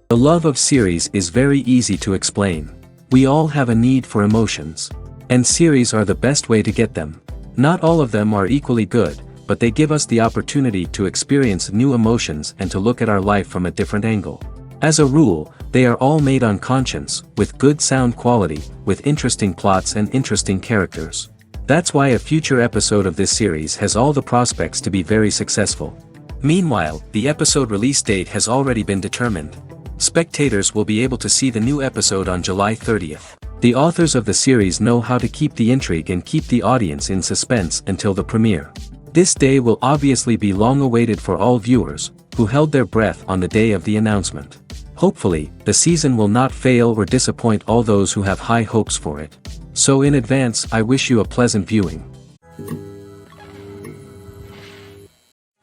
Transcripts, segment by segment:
The love of series is very easy to explain. We all have a need for emotions. And series are the best way to get them. Not all of them are equally good, but they give us the opportunity to experience new emotions and to look at our life from a different angle. As a rule, they are all made on conscience, with good sound quality, with interesting plots and interesting characters. That's why a future episode of this series has all the prospects to be very successful. Meanwhile, the episode release date has already been determined. Spectators will be able to see the new episode on July 30th. The authors of the series know how to keep the intrigue and keep the audience in suspense until the premiere. This day will obviously be long awaited for all viewers, who held their breath on the day of the announcement. Hopefully, the season will not fail or disappoint all those who have high hopes for it. So in advance, I wish you a pleasant viewing.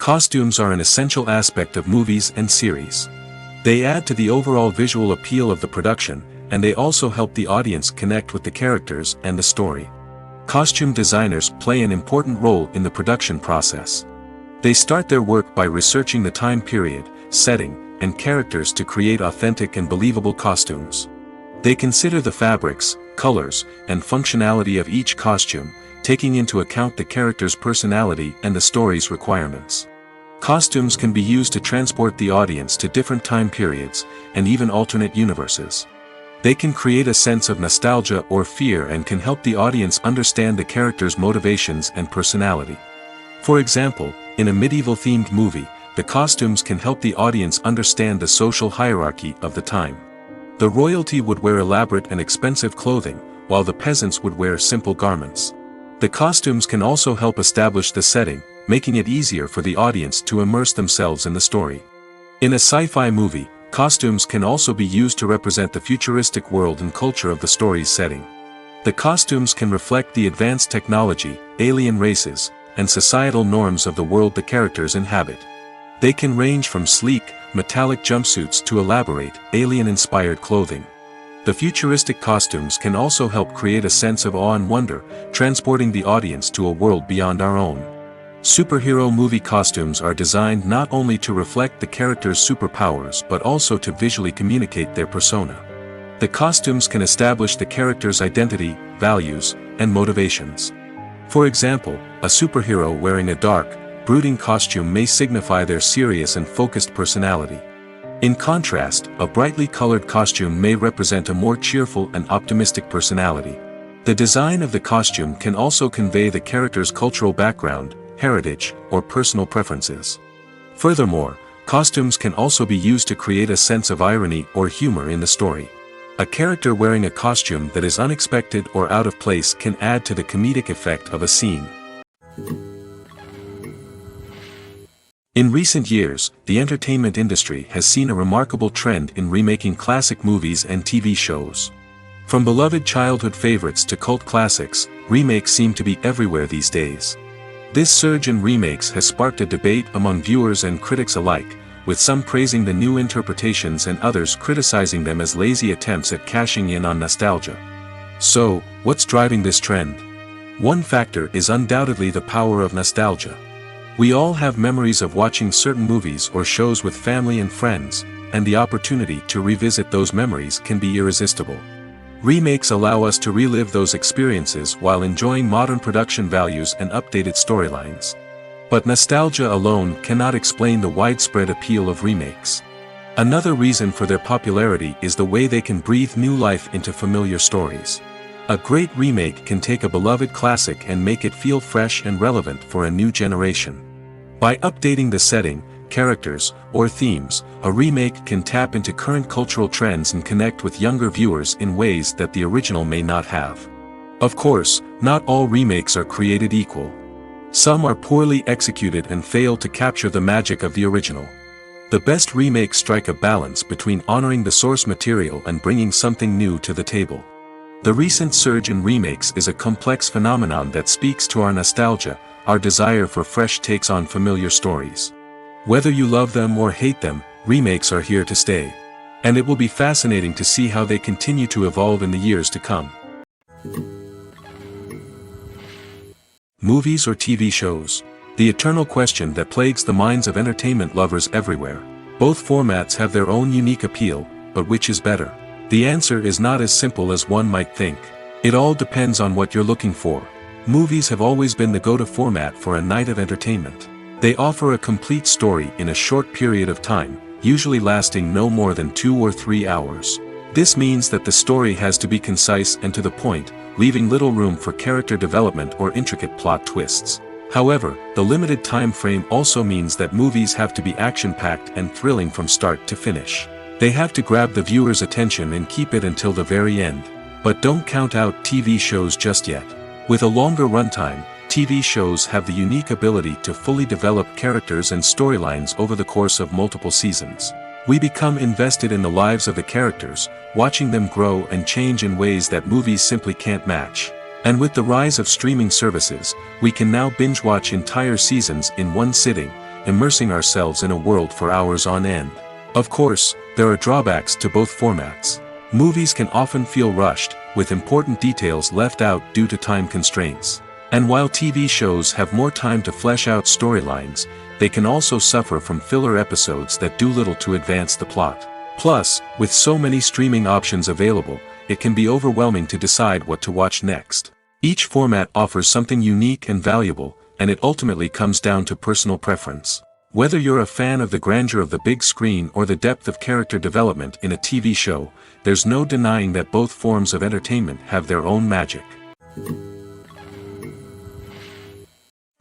Costumes are an essential aspect of movies and series. They add to the overall visual appeal of the production, and they also help the audience connect with the characters and the story. Costume designers play an important role in the production process. They start their work by researching the time period, setting, and characters to create authentic and believable costumes. They consider the fabrics, colors, and functionality of each costume, taking into account the character's personality and the story's requirements. Costumes can be used to transport the audience to different time periods, and even alternate universes. They can create a sense of nostalgia or fear and can help the audience understand the character's motivations and personality. For example, in a medieval-themed movie, the costumes can help the audience understand the social hierarchy of the time. The royalty would wear elaborate and expensive clothing, while the peasants would wear simple garments. The costumes can also help establish the setting, making it easier for the audience to immerse themselves in the story. In a sci-fi movie, costumes can also be used to represent the futuristic world and culture of the story's setting. The costumes can reflect the advanced technology, alien races, and societal norms of the world the characters inhabit. They can range from sleek, metallic jumpsuits to elaborate, alien-inspired clothing. The futuristic costumes can also help create a sense of awe and wonder, transporting the audience to a world beyond our own. Superhero movie costumes are designed not only to reflect the character's superpowers but also to visually communicate their persona. The costumes can establish the character's identity, values, and motivations. For example, a superhero wearing a dark, brooding costume may signify their serious and focused personality. In contrast, a brightly colored costume may represent a more cheerful and optimistic personality. The design of the costume can also convey the character's cultural background, heritage, or personal preferences. Furthermore, costumes can also be used to create a sense of irony or humor in the story. A character wearing a costume that is unexpected or out of place can add to the comedic effect of a scene. In recent years, the entertainment industry has seen a remarkable trend in remaking classic movies and TV shows. From beloved childhood favorites to cult classics, remakes seem to be everywhere these days. This surge in remakes has sparked a debate among viewers and critics alike, with some praising the new interpretations and others criticizing them as lazy attempts at cashing in on nostalgia. So, what's driving this trend? One factor is undoubtedly the power of nostalgia. We all have memories of watching certain movies or shows with family and friends, and the opportunity to revisit those memories can be irresistible. Remakes allow us to relive those experiences while enjoying modern production values and updated storylines. But nostalgia alone cannot explain the widespread appeal of remakes. Another reason for their popularity is the way they can breathe new life into familiar stories. A great remake can take a beloved classic and make it feel fresh and relevant for a new generation. By updating the setting, characters, or themes, a remake can tap into current cultural trends and connect with younger viewers in ways that the original may not have. Of course, not all remakes are created equal. Some are poorly executed and fail to capture the magic of the original. The best remakes strike a balance between honoring the source material and bringing something new to the table. The recent surge in remakes is a complex phenomenon that speaks to our nostalgia, our desire for fresh takes on familiar stories. Whether you love them or hate them, remakes are here to stay. And it will be fascinating to see how they continue to evolve in the years to come. Movies or TV shows? The eternal question that plagues the minds of entertainment lovers everywhere. Both formats have their own unique appeal, but which is better? The answer is not as simple as one might think. It all depends on what you're looking for. Movies have always been the go-to format for a night of entertainment. They offer a complete story in a short period of time, usually lasting no more than 2 or 3 hours. This means that the story has to be concise and to the point, leaving little room for character development or intricate plot twists. However, the limited time frame also means that movies have to be action-packed and thrilling from start to finish. They have to grab the viewer's attention and keep it until the very end. But don't count out TV shows just yet. With a longer runtime, TV shows have the unique ability to fully develop characters and storylines over the course of multiple seasons. We become invested in the lives of the characters, watching them grow and change in ways that movies simply can't match. And with the rise of streaming services, we can now binge-watch entire seasons in one sitting, immersing ourselves in a world for hours on end. Of course, there are drawbacks to both formats. Movies can often feel rushed, with important details left out due to time constraints. And while TV shows have more time to flesh out storylines, they can also suffer from filler episodes that do little to advance the plot. Plus, with so many streaming options available, it can be overwhelming to decide what to watch next. Each format offers something unique and valuable, and it ultimately comes down to personal preference. Whether you're a fan of the grandeur of the big screen or the depth of character development in a TV show, there's no denying that both forms of entertainment have their own magic.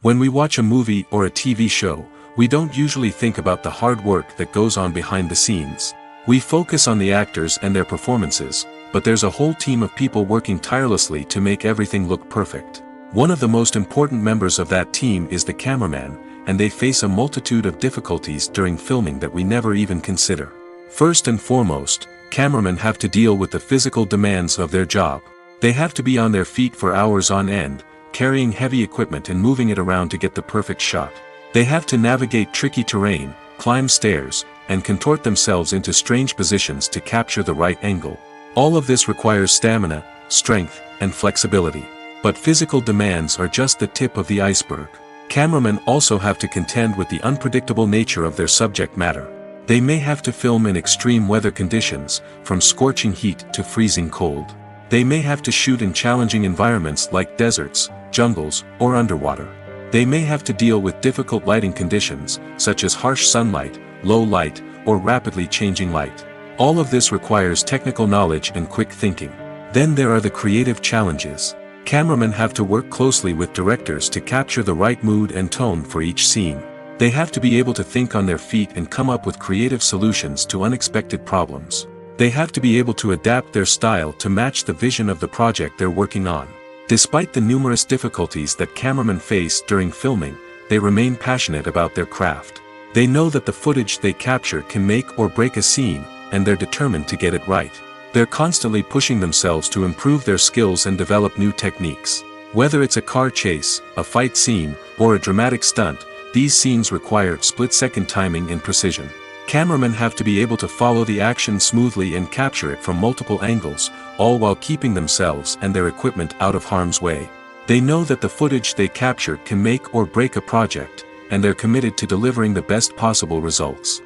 When we watch a movie or a TV show, we don't usually think about the hard work that goes on behind the scenes. We focus on the actors and their performances, but there's a whole team of people working tirelessly to make everything look perfect. One of the most important members of that team is the cameraman, and they face a multitude of difficulties during filming that we never even consider. First and foremost, cameramen have to deal with the physical demands of their job. They have to be on their feet for hours on end, carrying heavy equipment and moving it around to get the perfect shot. They have to navigate tricky terrain, climb stairs, and contort themselves into strange positions to capture the right angle. All of this requires stamina, strength, and flexibility. But physical demands are just the tip of the iceberg. Cameramen also have to contend with the unpredictable nature of their subject matter. They may have to film in extreme weather conditions, from scorching heat to freezing cold. They may have to shoot in challenging environments like deserts, jungles, or underwater. They may have to deal with difficult lighting conditions, such as harsh sunlight, low light, or rapidly changing light. All of this requires technical knowledge and quick thinking. Then there are the creative challenges. Cameramen have to work closely with directors to capture the right mood and tone for each scene. They have to be able to think on their feet and come up with creative solutions to unexpected problems. They have to be able to adapt their style to match the vision of the project they're working on. Despite the numerous difficulties that cameramen face during filming, they remain passionate about their craft. They know that the footage they capture can make or break a scene, and they're determined to get it right. They're constantly pushing themselves to improve their skills and develop new techniques. Whether it's a car chase, a fight scene, or a dramatic stunt, these scenes require split-second timing and precision. Cameramen have to be able to follow the action smoothly and capture it from multiple angles, all while keeping themselves and their equipment out of harm's way. They know that the footage they capture can make or break a project, and they're committed to delivering the best possible results.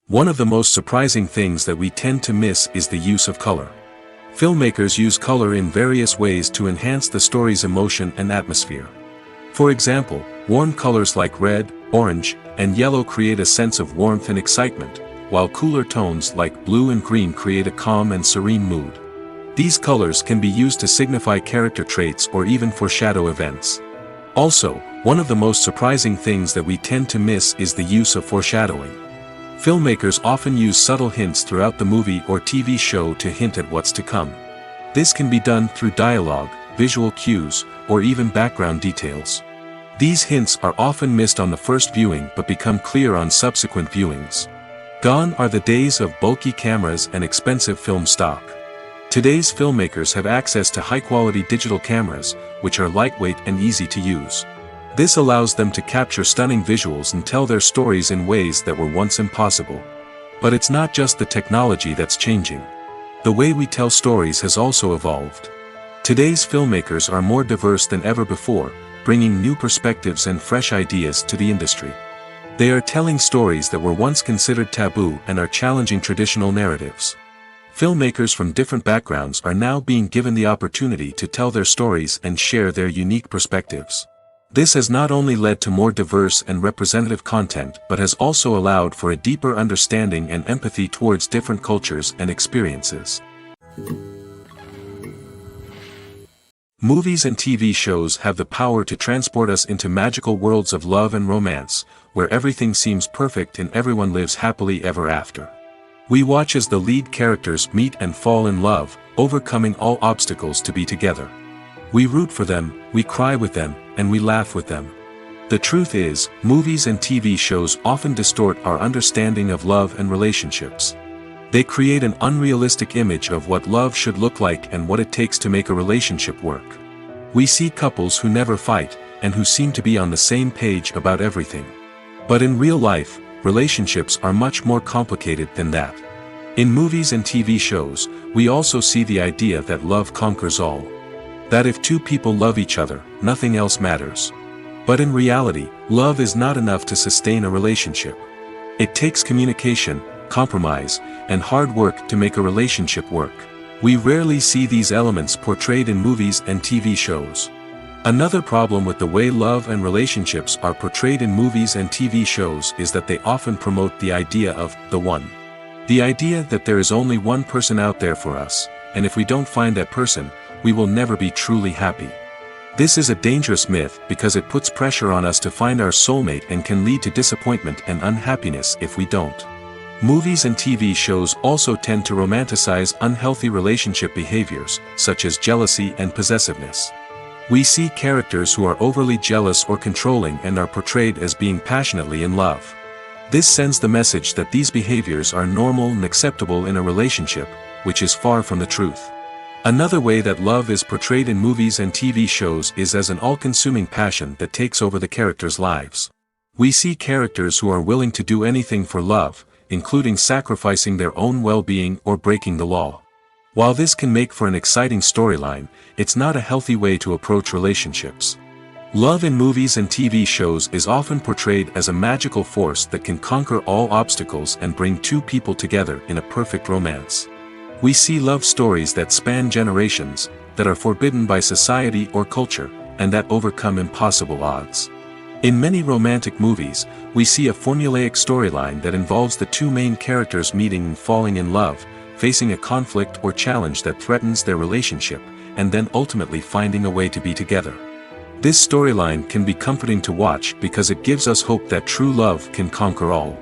One of the most surprising things that we tend to miss is the use of color. Filmmakers use color in various ways to enhance the story's emotion and atmosphere. For example, warm colors like red, orange, and yellow create a sense of warmth and excitement, while cooler tones like blue and green create a calm and serene mood. These colors can be used to signify character traits or even foreshadow events. Also, one of the most surprising things that we tend to miss is the use of foreshadowing. Filmmakers often use subtle hints throughout the movie or TV show to hint at what's to come. This can be done through dialogue, visual cues, or even background details. These hints are often missed on the first viewing but become clear on subsequent viewings. Gone are the days of bulky cameras and expensive film stock. Today's filmmakers have access to high-quality digital cameras, which are lightweight and easy to use. This allows them to capture stunning visuals and tell their stories in ways that were once impossible. But it's not just the technology that's changing. The way we tell stories has also evolved. Today's filmmakers are more diverse than ever before, bringing new perspectives and fresh ideas to the industry. They are telling stories that were once considered taboo and are challenging traditional narratives. Filmmakers from different backgrounds are now being given the opportunity to tell their stories and share their unique perspectives. This has not only led to more diverse and representative content but has also allowed for a deeper understanding and empathy towards different cultures and experiences. Movies and TV shows have the power to transport us into magical worlds of love and romance, where everything seems perfect and everyone lives happily ever after. We watch as the lead characters meet and fall in love, overcoming all obstacles to be together. We root for them, we cry with them, and we laugh with them. The truth is, movies and TV shows often distort our understanding of love and relationships. They create an unrealistic image of what love should look like and what it takes to make a relationship work. We see couples who never fight, and who seem to be on the same page about everything. But in real life, relationships are much more complicated than that. In movies and TV shows, we also see the idea that love conquers all. That if two people love each other, nothing else matters. But in reality, love is not enough to sustain a relationship. It takes communication, compromise, and hard work to make a relationship work. We rarely see these elements portrayed in movies and TV shows. Another problem with the way love and relationships are portrayed in movies and TV shows is that they often promote the idea of the one. The idea that there is only one person out there for us, and if we don't find that person, we will never be truly happy. This is a dangerous myth because it puts pressure on us to find our soulmate and can lead to disappointment and unhappiness if we don't. Movies and TV shows also tend to romanticize unhealthy relationship behaviors, such as jealousy and possessiveness. We see characters who are overly jealous or controlling and are portrayed as being passionately in love. This sends the message that these behaviors are normal and acceptable in a relationship, which is far from the truth. Another way that love is portrayed in movies and TV shows is as an all-consuming passion that takes over the characters' lives. We see characters who are willing to do anything for love, including sacrificing their own well-being or breaking the law. While this can make for an exciting storyline, it's not a healthy way to approach relationships. Love in movies and TV shows is often portrayed as a magical force that can conquer all obstacles and bring two people together in a perfect romance. We see love stories that span generations, that are forbidden by society or culture, and that overcome impossible odds. In many romantic movies, we see a formulaic storyline that involves the two main characters meeting and falling in love, facing a conflict or challenge that threatens their relationship, and then ultimately finding a way to be together. This storyline can be comforting to watch because it gives us hope that true love can conquer all.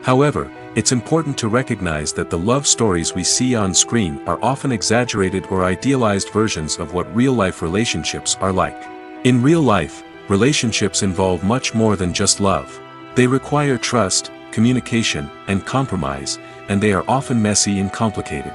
However, it's important to recognize that the love stories we see on screen are often exaggerated or idealized versions of what real-life relationships are like. In real life, relationships involve much more than just love. They require trust, communication, and compromise, and they are often messy and complicated.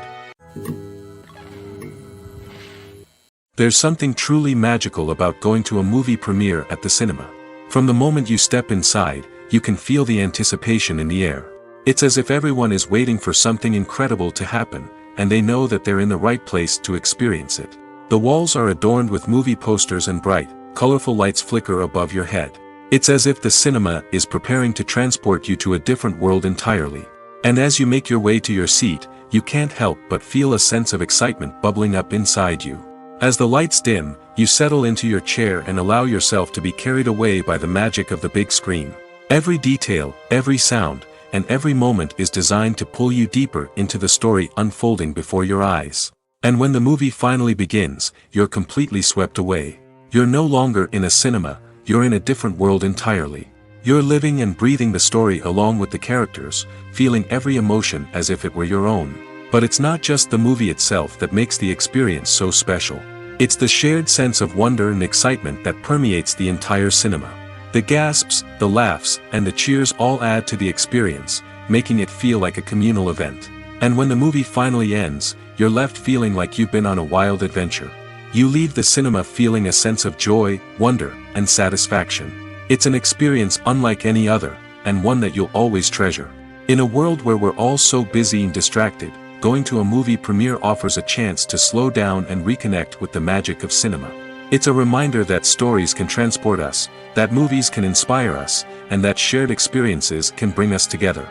There's something truly magical about going to a movie premiere at the cinema. From the moment you step inside, you can feel the anticipation in the air. It's as if everyone is waiting for something incredible to happen, and they know that they're in the right place to experience it. The walls are adorned with movie posters and bright, colorful lights flicker above your head. It's as if the cinema is preparing to transport you to a different world entirely. And as you make your way to your seat, you can't help but feel a sense of excitement bubbling up inside you. As the lights dim, you settle into your chair and allow yourself to be carried away by the magic of the big screen. Every detail, every sound, and every moment is designed to pull you deeper into the story unfolding before your eyes. And when the movie finally begins, you're completely swept away. You're no longer in a cinema, you're in a different world entirely. You're living and breathing the story along with the characters, feeling every emotion as if it were your own. But it's not just the movie itself that makes the experience so special. It's the shared sense of wonder and excitement that permeates the entire cinema. The gasps, the laughs, and the cheers all add to the experience, making it feel like a communal event. And when the movie finally ends, you're left feeling like you've been on a wild adventure. You leave the cinema feeling a sense of joy, wonder, and satisfaction. It's an experience unlike any other, and one that you'll always treasure. In a world where we're all so busy and distracted, going to a movie premiere offers a chance to slow down and reconnect with the magic of cinema. It's a reminder that stories can transport us, that movies can inspire us, and that shared experiences can bring us together.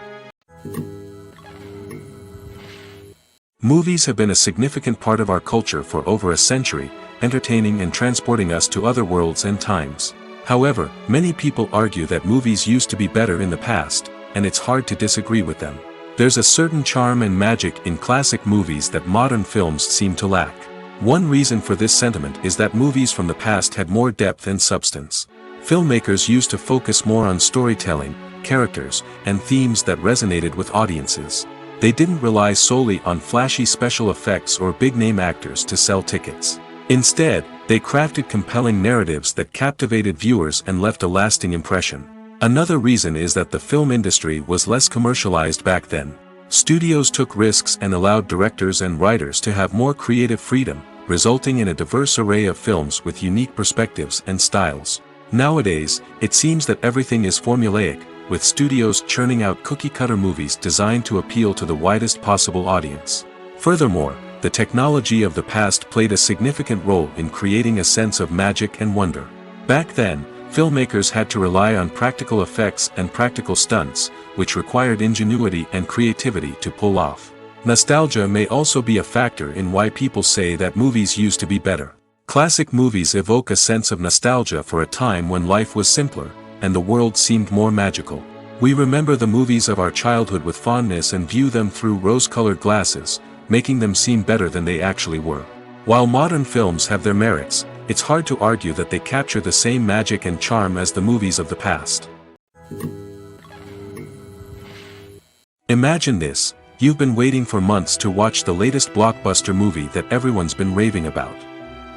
Movies have been a significant part of our culture for over a century, entertaining and transporting us to other worlds and times. However, many people argue that movies used to be better in the past, and it's hard to disagree with them. There's a certain charm and magic in classic movies that modern films seem to lack. One reason for this sentiment is that movies from the past had more depth and substance. Filmmakers used to focus more on storytelling, characters, and themes that resonated with audiences. They didn't rely solely on flashy special effects or big-name actors to sell tickets. Instead, they crafted compelling narratives that captivated viewers and left a lasting impression. Another reason is that the film industry was less commercialized back then. Studios took risks and allowed directors and writers to have more creative freedom, resulting in a diverse array of films with unique perspectives and styles. Nowadays, it seems that everything is formulaic, with studios churning out cookie-cutter movies designed to appeal to the widest possible audience. Furthermore, the technology of the past played a significant role in creating a sense of magic and wonder. Back then, filmmakers had to rely on practical effects and practical stunts, which required ingenuity and creativity to pull off. Nostalgia may also be a factor in why people say that movies used to be better. Classic movies evoke a sense of nostalgia for a time when life was simpler, and the world seemed more magical. We remember the movies of our childhood with fondness and view them through rose-colored glasses, making them seem better than they actually were. While modern films have their merits, it's hard to argue that they capture the same magic and charm as the movies of the past. Imagine this: you've been waiting for months to watch the latest blockbuster movie that everyone's been raving about.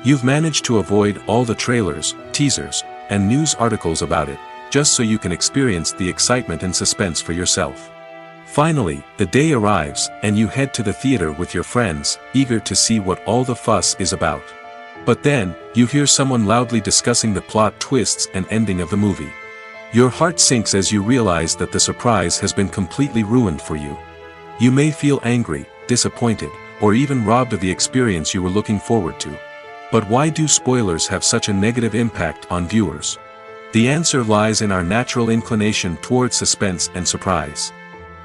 You've managed to avoid all the trailers, teasers, and news articles about it, just so you can experience the excitement and suspense for yourself. Finally, the day arrives, and you head to the theater with your friends, eager to see what all the fuss is about. But then, you hear someone loudly discussing the plot twists and ending of the movie. Your heart sinks as you realize that the surprise has been completely ruined for you. You may feel angry, disappointed, or even robbed of the experience you were looking forward to. But why do spoilers have such a negative impact on viewers? The answer lies in our natural inclination toward suspense and surprise.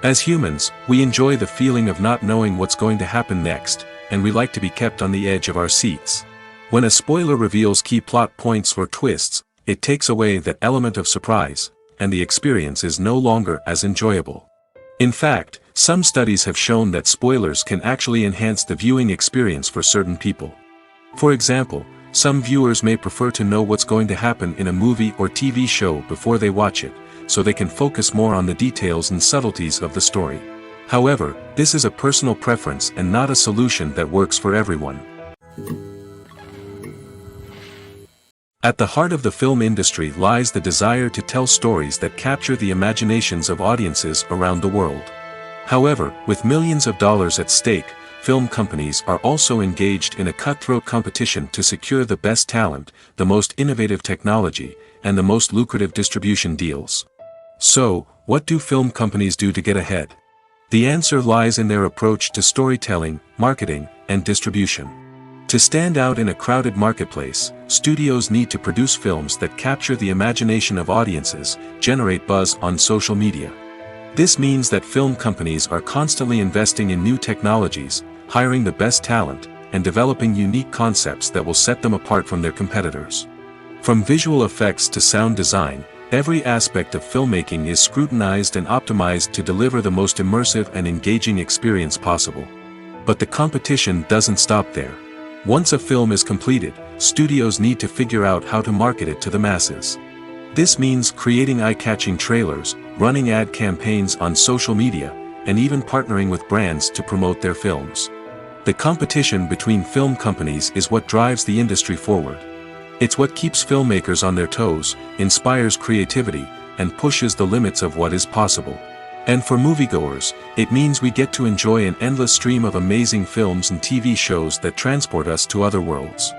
As humans, we enjoy the feeling of not knowing what's going to happen next, and we like to be kept on the edge of our seats. When a spoiler reveals key plot points or twists, it takes away that element of surprise, and the experience is no longer as enjoyable. In fact, some studies have shown that spoilers can actually enhance the viewing experience for certain people. For example, some viewers may prefer to know what's going to happen in a movie or TV show before they watch it, so they can focus more on the details and subtleties of the story. However, this is a personal preference and not a solution that works for everyone. At the heart of the film industry lies the desire to tell stories that capture the imaginations of audiences around the world. However, with millions of dollars at stake, film companies are also engaged in a cutthroat competition to secure the best talent, the most innovative technology, and the most lucrative distribution deals. So, what do film companies do to get ahead? The answer lies in their approach to storytelling, marketing, and distribution. To stand out in a crowded marketplace, studios need to produce films that capture the imagination of audiences, generate buzz on social media. This means that film companies are constantly investing in new technologies, hiring the best talent, and developing unique concepts that will set them apart from their competitors. From visual effects to sound design, every aspect of filmmaking is scrutinized and optimized to deliver the most immersive and engaging experience possible. But the competition doesn't stop there. Once a film is completed, studios need to figure out how to market it to the masses. This means creating eye-catching trailers, running ad campaigns on social media, and even partnering with brands to promote their films. The competition between film companies is what drives the industry forward. It's what keeps filmmakers on their toes, inspires creativity, and pushes the limits of what is possible. And for moviegoers, it means we get to enjoy an endless stream of amazing films and TV shows that transport us to other worlds.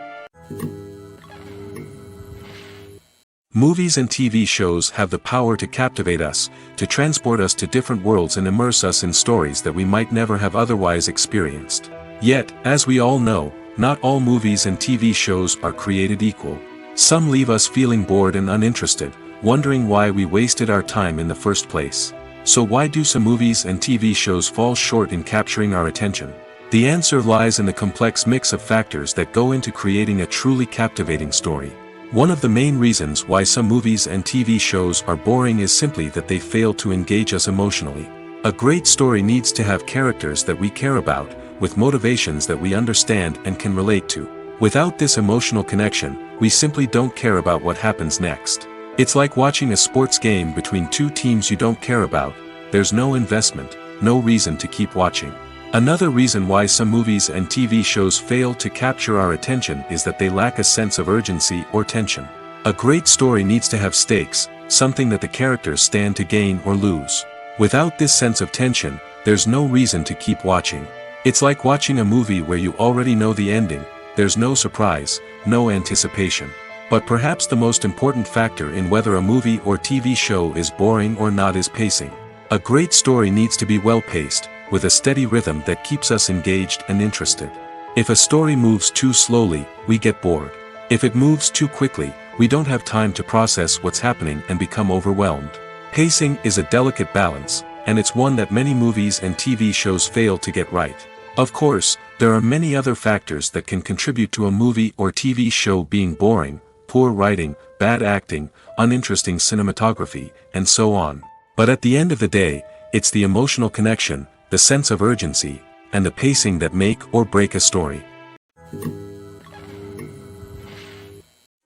Movies and TV shows have the power to captivate us, to transport us to different worlds and immerse us in stories that we might never have otherwise experienced. Yet, as we all know, not all movies and TV shows are created equal. Some leave us feeling bored and uninterested, wondering why we wasted our time in the first place. So why do some movies and TV shows fall short in capturing our attention? The answer lies in the complex mix of factors that go into creating a truly captivating story. One of the main reasons why some movies and TV shows are boring is simply that they fail to engage us emotionally. A great story needs to have characters that we care about, with motivations that we understand and can relate to. Without this emotional connection, we simply don't care about what happens next. It's like watching a sports game between two teams you don't care about. There's no investment, no reason to keep watching. Another reason why some movies and TV shows fail to capture our attention is that they lack a sense of urgency or tension. A great story needs to have stakes, something that the characters stand to gain or lose. Without this sense of tension, there's no reason to keep watching. It's like watching a movie where you already know the ending. There's no surprise, no anticipation. But perhaps the most important factor in whether a movie or TV show is boring or not is pacing. A great story needs to be well-paced, with a steady rhythm that keeps us engaged and interested. If a story moves too slowly, we get bored. If it moves too quickly, we don't have time to process what's happening and become overwhelmed. Pacing is a delicate balance, and it's one that many movies and TV shows fail to get right. Of course, there are many other factors that can contribute to a movie or TV show being boring: poor writing, bad acting, uninteresting cinematography, and so on. But at the end of the day, it's the emotional connection, the sense of urgency, and the pacing that make or break a story.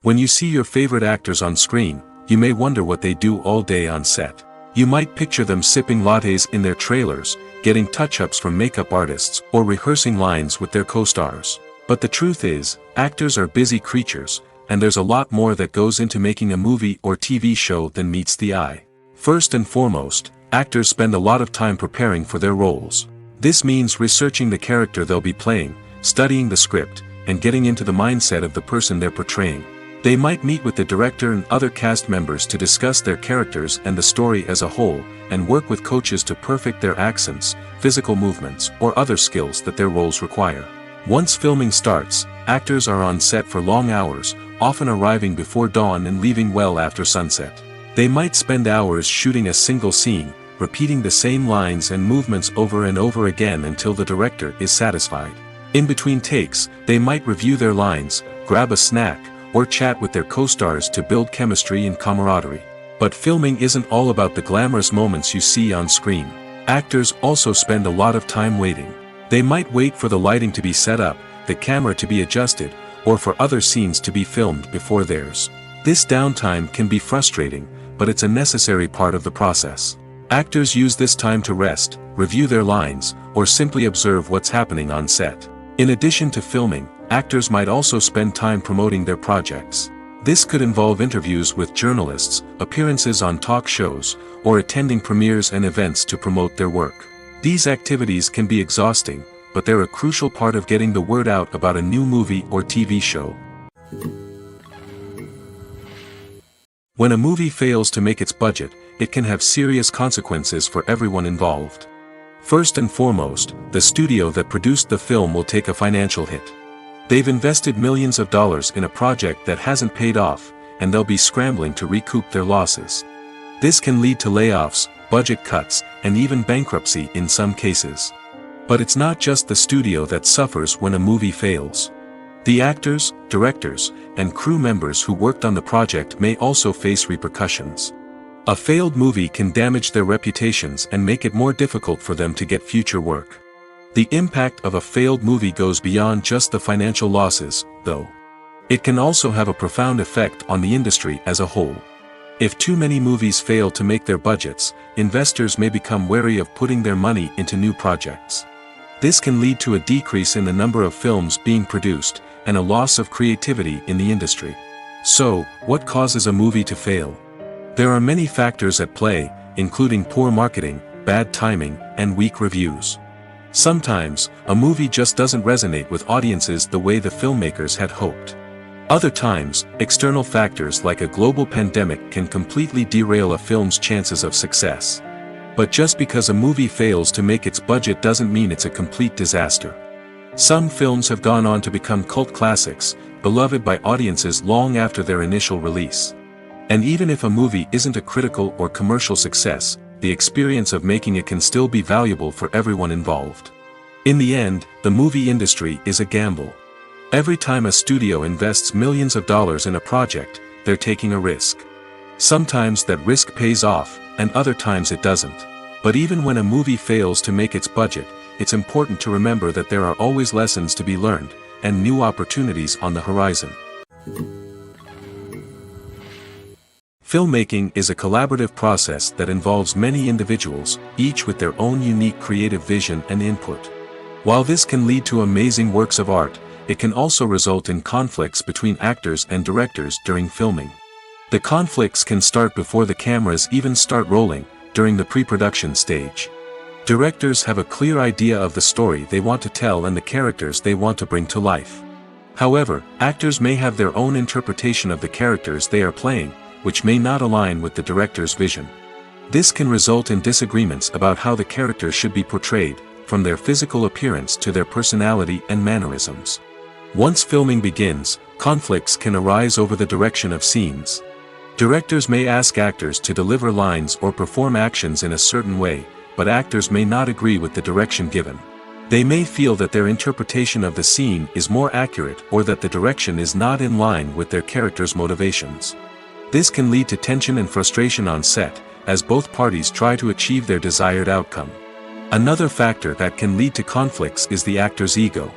When you see your favorite actors on screen, you may wonder what they do all day on set. You might picture them sipping lattes in their trailers, getting touch-ups from makeup artists, or rehearsing lines with their co-stars. But the truth is, actors are busy creatures, and there's a lot more that goes into making a movie or TV show than meets the eye. First and foremost, actors spend a lot of time preparing for their roles. This means researching the character they'll be playing, studying the script, and getting into the mindset of the person they're portraying. They might meet with the director and other cast members to discuss their characters and the story as a whole, and work with coaches to perfect their accents, physical movements, or other skills that their roles require. Once filming starts, actors are on set for long hours, often arriving before dawn and leaving well after sunset. They might spend hours shooting a single scene, repeating the same lines and movements over and over again until the director is satisfied. In between takes, they might review their lines, grab a snack, or chat with their co-stars to build chemistry and camaraderie. But filming isn't all about the glamorous moments you see on screen. Actors also spend a lot of time waiting. They might wait for the lighting to be set up, the camera to be adjusted, or for other scenes to be filmed before theirs. This downtime can be frustrating, but it's a necessary part of the process. Actors use this time to rest, review their lines, or simply observe what's happening on set. In addition to filming, actors might also spend time promoting their projects. This could involve interviews with journalists, appearances on talk shows, or attending premieres and events to promote their work. These activities can be exhausting, but they're a crucial part of getting the word out about a new movie or TV show. When a movie fails to make its budget, it can have serious consequences for everyone involved. First and foremost, the studio that produced the film will take a financial hit. They've invested millions of dollars in a project that hasn't paid off, and they'll be scrambling to recoup their losses. This can lead to layoffs, budget cuts, and even bankruptcy in some cases. But it's not just the studio that suffers when a movie fails. The actors, directors, and crew members who worked on the project may also face repercussions. A failed movie can damage their reputations and make it more difficult for them to get future work. The impact of a failed movie goes beyond just the financial losses, though. It can also have a profound effect on the industry as a whole. If too many movies fail to make their budgets, investors may become wary of putting their money into new projects. This can lead to a decrease in the number of films being produced, and a loss of creativity in the industry. So, what causes a movie to fail? There are many factors at play, including poor marketing, bad timing, and weak reviews. Sometimes, a movie just doesn't resonate with audiences the way the filmmakers had hoped. Other times, external factors like a global pandemic can completely derail a film's chances of success. But just because a movie fails to make its budget doesn't mean it's a complete disaster. Some films have gone on to become cult classics, beloved by audiences long after their initial release. And even if a movie isn't a critical or commercial success, the experience of making it can still be valuable for everyone involved. In the end, the movie industry is a gamble. Every time a studio invests millions of dollars in a project, they're taking a risk. Sometimes that risk pays off, and other times it doesn't. But even when a movie fails to make its budget, it's important to remember that there are always lessons to be learned, and new opportunities on the horizon. Filmmaking is a collaborative process that involves many individuals, each with their own unique creative vision and input. While this can lead to amazing works of art, it can also result in conflicts between actors and directors during filming. The conflicts can start before the cameras even start rolling, during the pre-production stage. Directors have a clear idea of the story they want to tell and the characters they want to bring to life. However, actors may have their own interpretation of the characters they are playing, which may not align with the director's vision. This can result in disagreements about how the characters should be portrayed, from their physical appearance to their personality and mannerisms. Once filming begins, conflicts can arise over the direction of scenes. Directors may ask actors to deliver lines or perform actions in a certain way, but actors may not agree with the direction given. They may feel that their interpretation of the scene is more accurate or that the direction is not in line with their character's motivations. This can lead to tension and frustration on set, as both parties try to achieve their desired outcome. Another factor that can lead to conflicts is the actor's ego.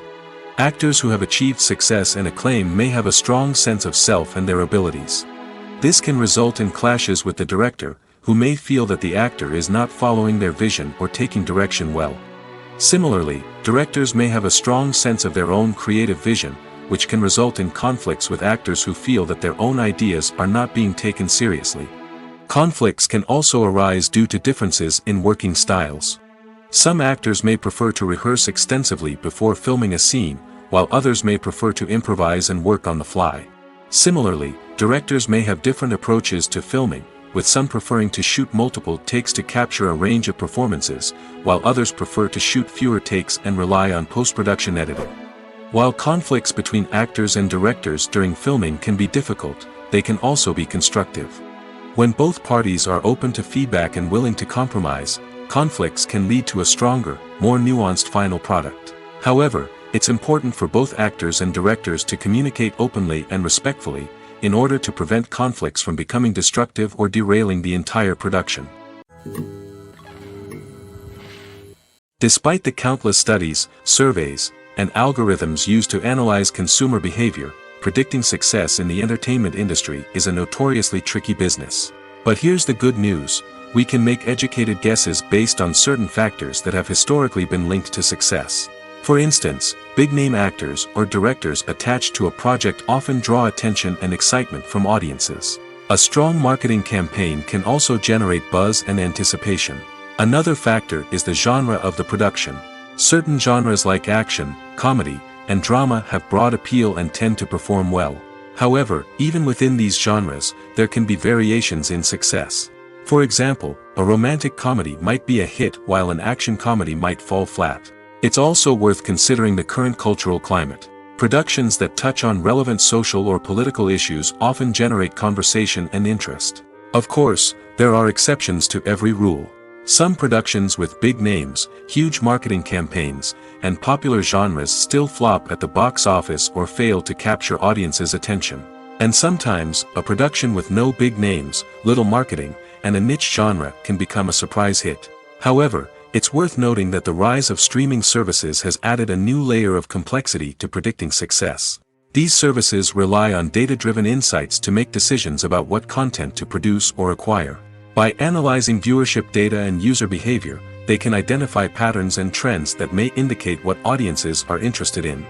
Actors who have achieved success and acclaim may have a strong sense of self and their abilities. This can result in clashes with the director, who may feel that the actor is not following their vision or taking direction well. Similarly, directors may have a strong sense of their own creative vision, which can result in conflicts with actors who feel that their own ideas are not being taken seriously. Conflicts can also arise due to differences in working styles. Some actors may prefer to rehearse extensively before filming a scene, while others may prefer to improvise and work on the fly. Similarly, directors may have different approaches to filming, with some preferring to shoot multiple takes to capture a range of performances, while others prefer to shoot fewer takes and rely on post-production editing. While conflicts between actors and directors during filming can be difficult, they can also be constructive. When both parties are open to feedback and willing to compromise, conflicts can lead to a stronger, more nuanced final product. However, it's important for both actors and directors to communicate openly and respectfully, in order to prevent conflicts from becoming destructive or derailing the entire production. Despite the countless studies, surveys, and algorithms used to analyze consumer behavior, predicting success in the entertainment industry is a notoriously tricky business. But here's the good news: we can make educated guesses based on certain factors that have historically been linked to success. For instance, big-name actors or directors attached to a project often draw attention and excitement from audiences. A strong marketing campaign can also generate buzz and anticipation. Another factor is the genre of the production. Certain genres like action, comedy, and drama have broad appeal and tend to perform well. However, even within these genres, there can be variations in success. For example, a romantic comedy might be a hit while an action comedy might fall flat. It's also worth considering the current cultural climate. Productions that touch on relevant social or political issues often generate conversation and interest. Of course, there are exceptions to every rule. Some productions with big names, huge marketing campaigns, and popular genres still flop at the box office or fail to capture audiences' attention. And sometimes, a production with no big names, little marketing, and a niche genre can become a surprise hit. However, it's worth noting that the rise of streaming services has added a new layer of complexity to predicting success. These services rely on data-driven insights to make decisions about what content to produce or acquire. By analyzing viewership data and user behavior, they can identify patterns and trends that may indicate what audiences are interested in.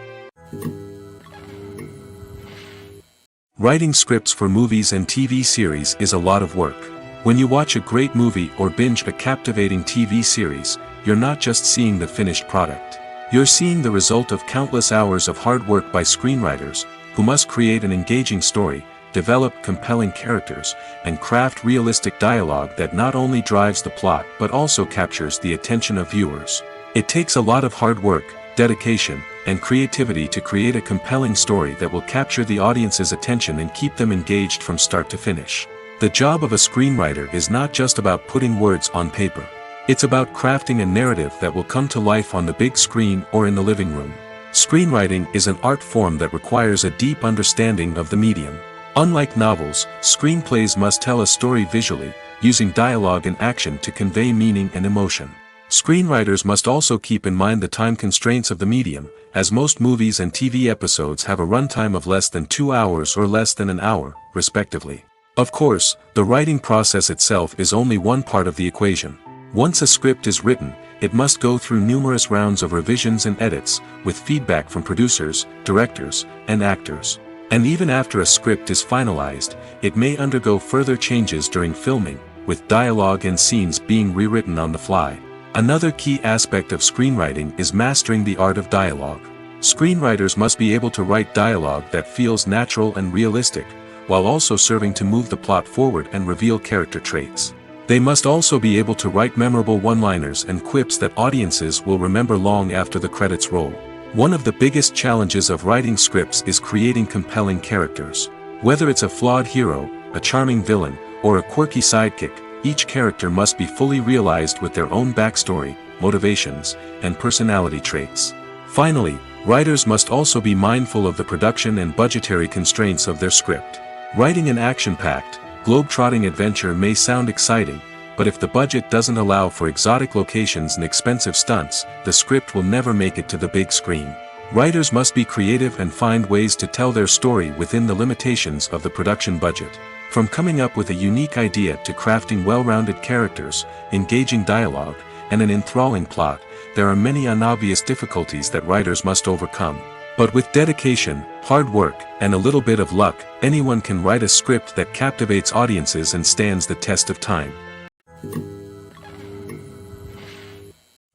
Writing scripts for movies and TV series is a lot of work. When you watch a great movie or binge a captivating TV series, you're not just seeing the finished product. You're seeing the result of countless hours of hard work by screenwriters, who must create an engaging story, develop compelling characters, and craft realistic dialogue that not only drives the plot but also captures the attention of viewers. It takes a lot of hard work, dedication, and creativity to create a compelling story that will capture the audience's attention and keep them engaged from start to finish. The job of a screenwriter is not just about putting words on paper. It's about crafting a narrative that will come to life on the big screen or in the living room. Screenwriting is an art form that requires a deep understanding of the medium. Unlike novels, screenplays must tell a story visually, using dialogue and action to convey meaning and emotion. Screenwriters must also keep in mind the time constraints of the medium, as most movies and TV episodes have a runtime of less than 2 hours or less than an hour, respectively. Of course, the writing process itself is only one part of the equation. Once a script is written, it must go through numerous rounds of revisions and edits, with feedback from producers, directors, and actors. And even after a script is finalized, it may undergo further changes during filming, with dialogue and scenes being rewritten on the fly. Another key aspect of screenwriting is mastering the art of dialogue. Screenwriters must be able to write dialogue that feels natural and realistic, while also serving to move the plot forward and reveal character traits. They must also be able to write memorable one-liners and quips that audiences will remember long after the credits roll. One of the biggest challenges of writing scripts is creating compelling characters. Whether it's a flawed hero, a charming villain, or a quirky sidekick, each character must be fully realized with their own backstory, motivations, and personality traits. Finally, writers must also be mindful of the production and budgetary constraints of their script. Writing an action-packed, globe-trotting adventure may sound exciting, but if the budget doesn't allow for exotic locations and expensive stunts, the script will never make it to the big screen. Writers must be creative and find ways to tell their story within the limitations of the production budget. From coming up with a unique idea to crafting well-rounded characters, engaging dialogue, and an enthralling plot, there are many unobvious difficulties that writers must overcome. But with dedication, hard work, and a little bit of luck, anyone can write a script that captivates audiences and stands the test of time.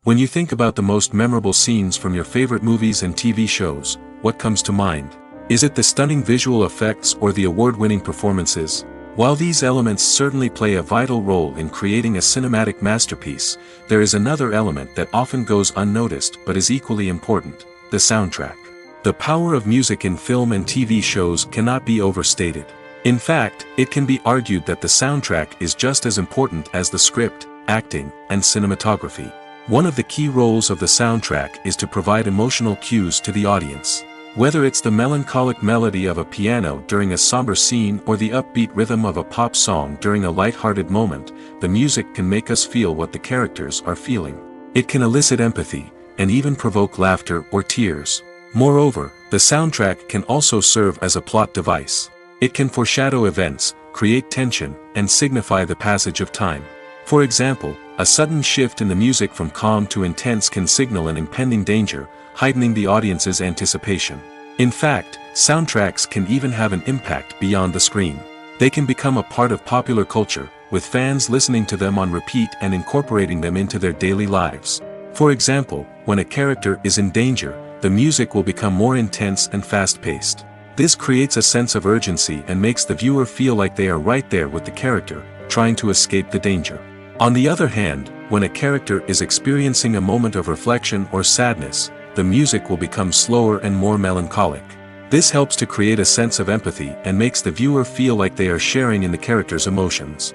When you think about the most memorable scenes from your favorite movies and TV shows, what comes to mind? Is it the stunning visual effects or the award-winning performances? While these elements certainly play a vital role in creating a cinematic masterpiece, there is another element that often goes unnoticed but is equally important: the soundtrack. The power of music in film and TV shows cannot be overstated. In fact, it can be argued that the soundtrack is just as important as the script, acting, and cinematography. One of the key roles of the soundtrack is to provide emotional cues to the audience. Whether it's the melancholic melody of a piano during a somber scene or the upbeat rhythm of a pop song during a light-hearted moment, the music can make us feel what the characters are feeling. It can elicit empathy, and even provoke laughter or tears. Moreover, the soundtrack can also serve as a plot device. It can foreshadow events, create tension, and signify the passage of time. For example, a sudden shift in the music from calm to intense can signal an impending danger, heightening the audience's anticipation. In fact, soundtracks can even have an impact beyond the screen. They can become a part of popular culture, with fans listening to them on repeat and incorporating them into their daily lives. For example, when a character is in danger, the music will become more intense and fast-paced. This creates a sense of urgency and makes the viewer feel like they are right there with the character, trying to escape the danger. On the other hand, when a character is experiencing a moment of reflection or sadness, the music will become slower and more melancholic. This helps to create a sense of empathy and makes the viewer feel like they are sharing in the character's emotions.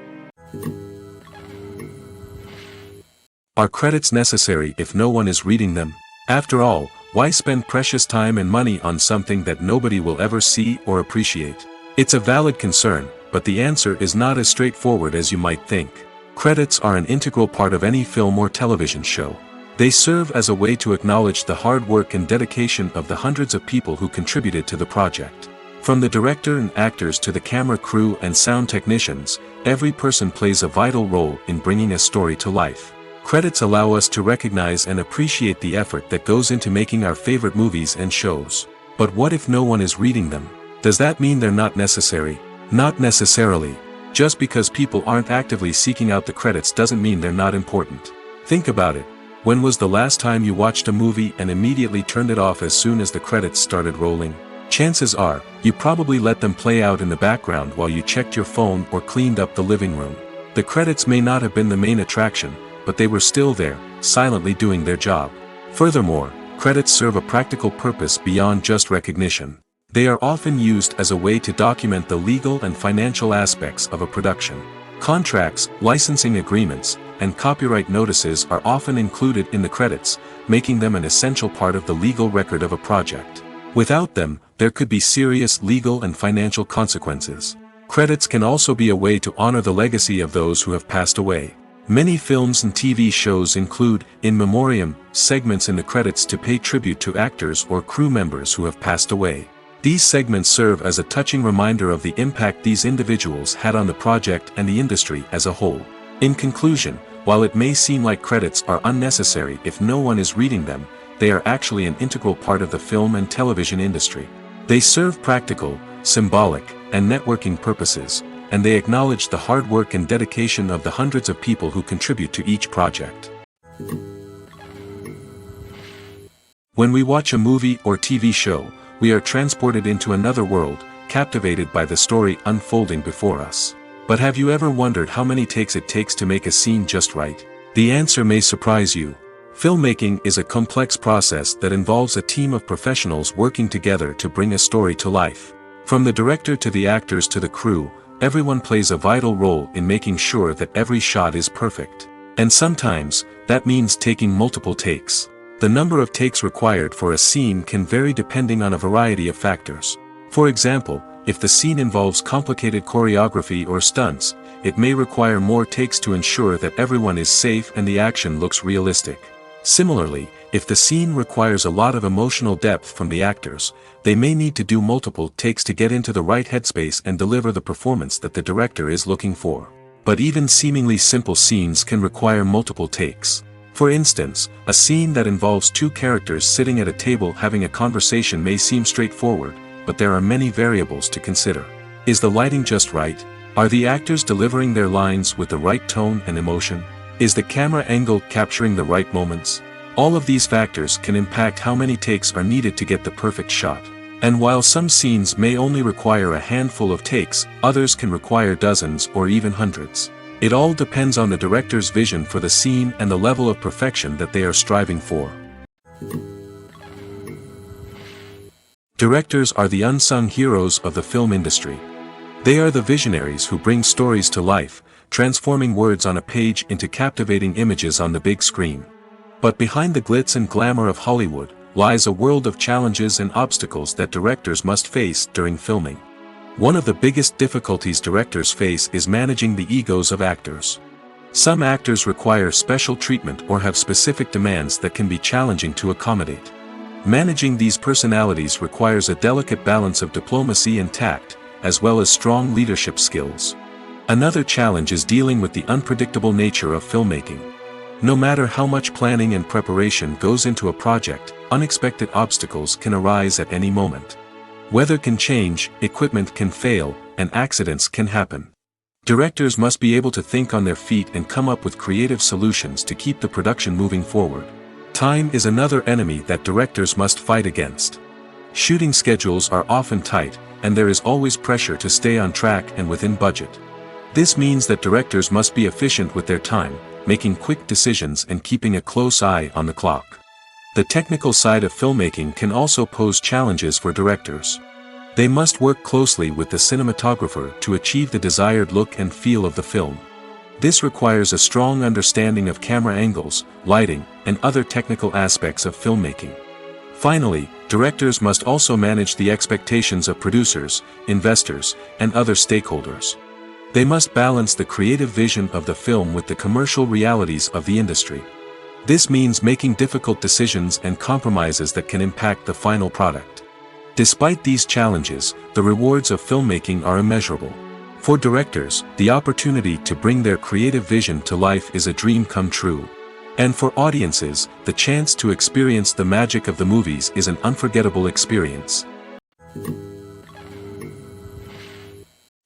Are credits necessary if no one is reading them? After all, why spend precious time and money on something that nobody will ever see or appreciate? It's a valid concern, but the answer is not as straightforward as you might think. Credits are an integral part of any film or television show. They serve as a way to acknowledge the hard work and dedication of the hundreds of people who contributed to the project. From the director and actors to the camera crew and sound technicians, every person plays a vital role in bringing a story to life. Credits allow us to recognize and appreciate the effort that goes into making our favorite movies and shows. But what if no one is reading them? Does that mean they're not necessary? Not necessarily. Just because people aren't actively seeking out the credits doesn't mean they're not important. Think about it. When was the last time you watched a movie and immediately turned it off as soon as the credits started rolling? Chances are, you probably let them play out in the background while you checked your phone or cleaned up the living room. The credits may not have been the main attraction, but they were still there, silently doing their job. Furthermore, credits serve a practical purpose beyond just recognition. They are often used as a way to document the legal and financial aspects of a production. Contracts, licensing agreements, and copyright notices are often included in the credits, making them an essential part of the legal record of a project. Without them, there could be serious legal and financial consequences. Credits can also be a way to honor the legacy of those who have passed away. Many films and TV shows include, in memoriam, segments in the credits to pay tribute to actors or crew members who have passed away. These segments serve as a touching reminder of the impact these individuals had on the project and the industry as a whole. In conclusion, while it may seem like credits are unnecessary if no one is reading them, they are actually an integral part of the film and television industry. They serve practical, symbolic, and networking purposes, and they acknowledge the hard work and dedication of the hundreds of people who contribute to each project. When we watch a movie or TV show, we are transported into another world, captivated by the story unfolding before us. But have you ever wondered how many takes it takes to make a scene just right? The answer may surprise you. Filmmaking is a complex process that involves a team of professionals working together to bring a story to life. From the director to the actors to the crew, everyone plays a vital role in making sure that every shot is perfect. And sometimes, that means taking multiple takes. The number of takes required for a scene can vary depending on a variety of factors. For example, if the scene involves complicated choreography or stunts, it may require more takes to ensure that everyone is safe and the action looks realistic. Similarly, if the scene requires a lot of emotional depth from the actors, they may need to do multiple takes to get into the right headspace and deliver the performance that the director is looking for. But even seemingly simple scenes can require multiple takes. For instance, a scene that involves two characters sitting at a table having a conversation may seem straightforward, but there are many variables to consider. Is the lighting just right? Are the actors delivering their lines with the right tone and emotion? Is the camera angle capturing the right moments? All of these factors can impact how many takes are needed to get the perfect shot. And while some scenes may only require a handful of takes, others can require dozens or even hundreds. It all depends on the director's vision for the scene and the level of perfection that they are striving for. Directors are the unsung heroes of the film industry. They are the visionaries who bring stories to life, transforming words on a page into captivating images on the big screen. But behind the glitz and glamour of Hollywood, lies a world of challenges and obstacles that directors must face during filming. One of the biggest difficulties directors face is managing the egos of actors. Some actors require special treatment or have specific demands that can be challenging to accommodate. Managing these personalities requires a delicate balance of diplomacy and tact, as well as strong leadership skills. Another challenge is dealing with the unpredictable nature of filmmaking. No matter how much planning and preparation goes into a project, unexpected obstacles can arise at any moment. Weather can change, equipment can fail, and accidents can happen. Directors must be able to think on their feet and come up with creative solutions to keep the production moving forward. Time is another enemy that directors must fight against. Shooting schedules are often tight, and there is always pressure to stay on track and within budget. This means that directors must be efficient with their time, making quick decisions and keeping a close eye on the clock. The technical side of filmmaking can also pose challenges for directors. They must work closely with the cinematographer to achieve the desired look and feel of the film. This requires a strong understanding of camera angles, lighting, and other technical aspects of filmmaking. Finally, directors must also manage the expectations of producers, investors, and other stakeholders. They must balance the creative vision of the film with the commercial realities of the industry. This means making difficult decisions and compromises that can impact the final product. Despite these challenges, the rewards of filmmaking are immeasurable. For directors, the opportunity to bring their creative vision to life is a dream come true. And for audiences, the chance to experience the magic of the movies is an unforgettable experience.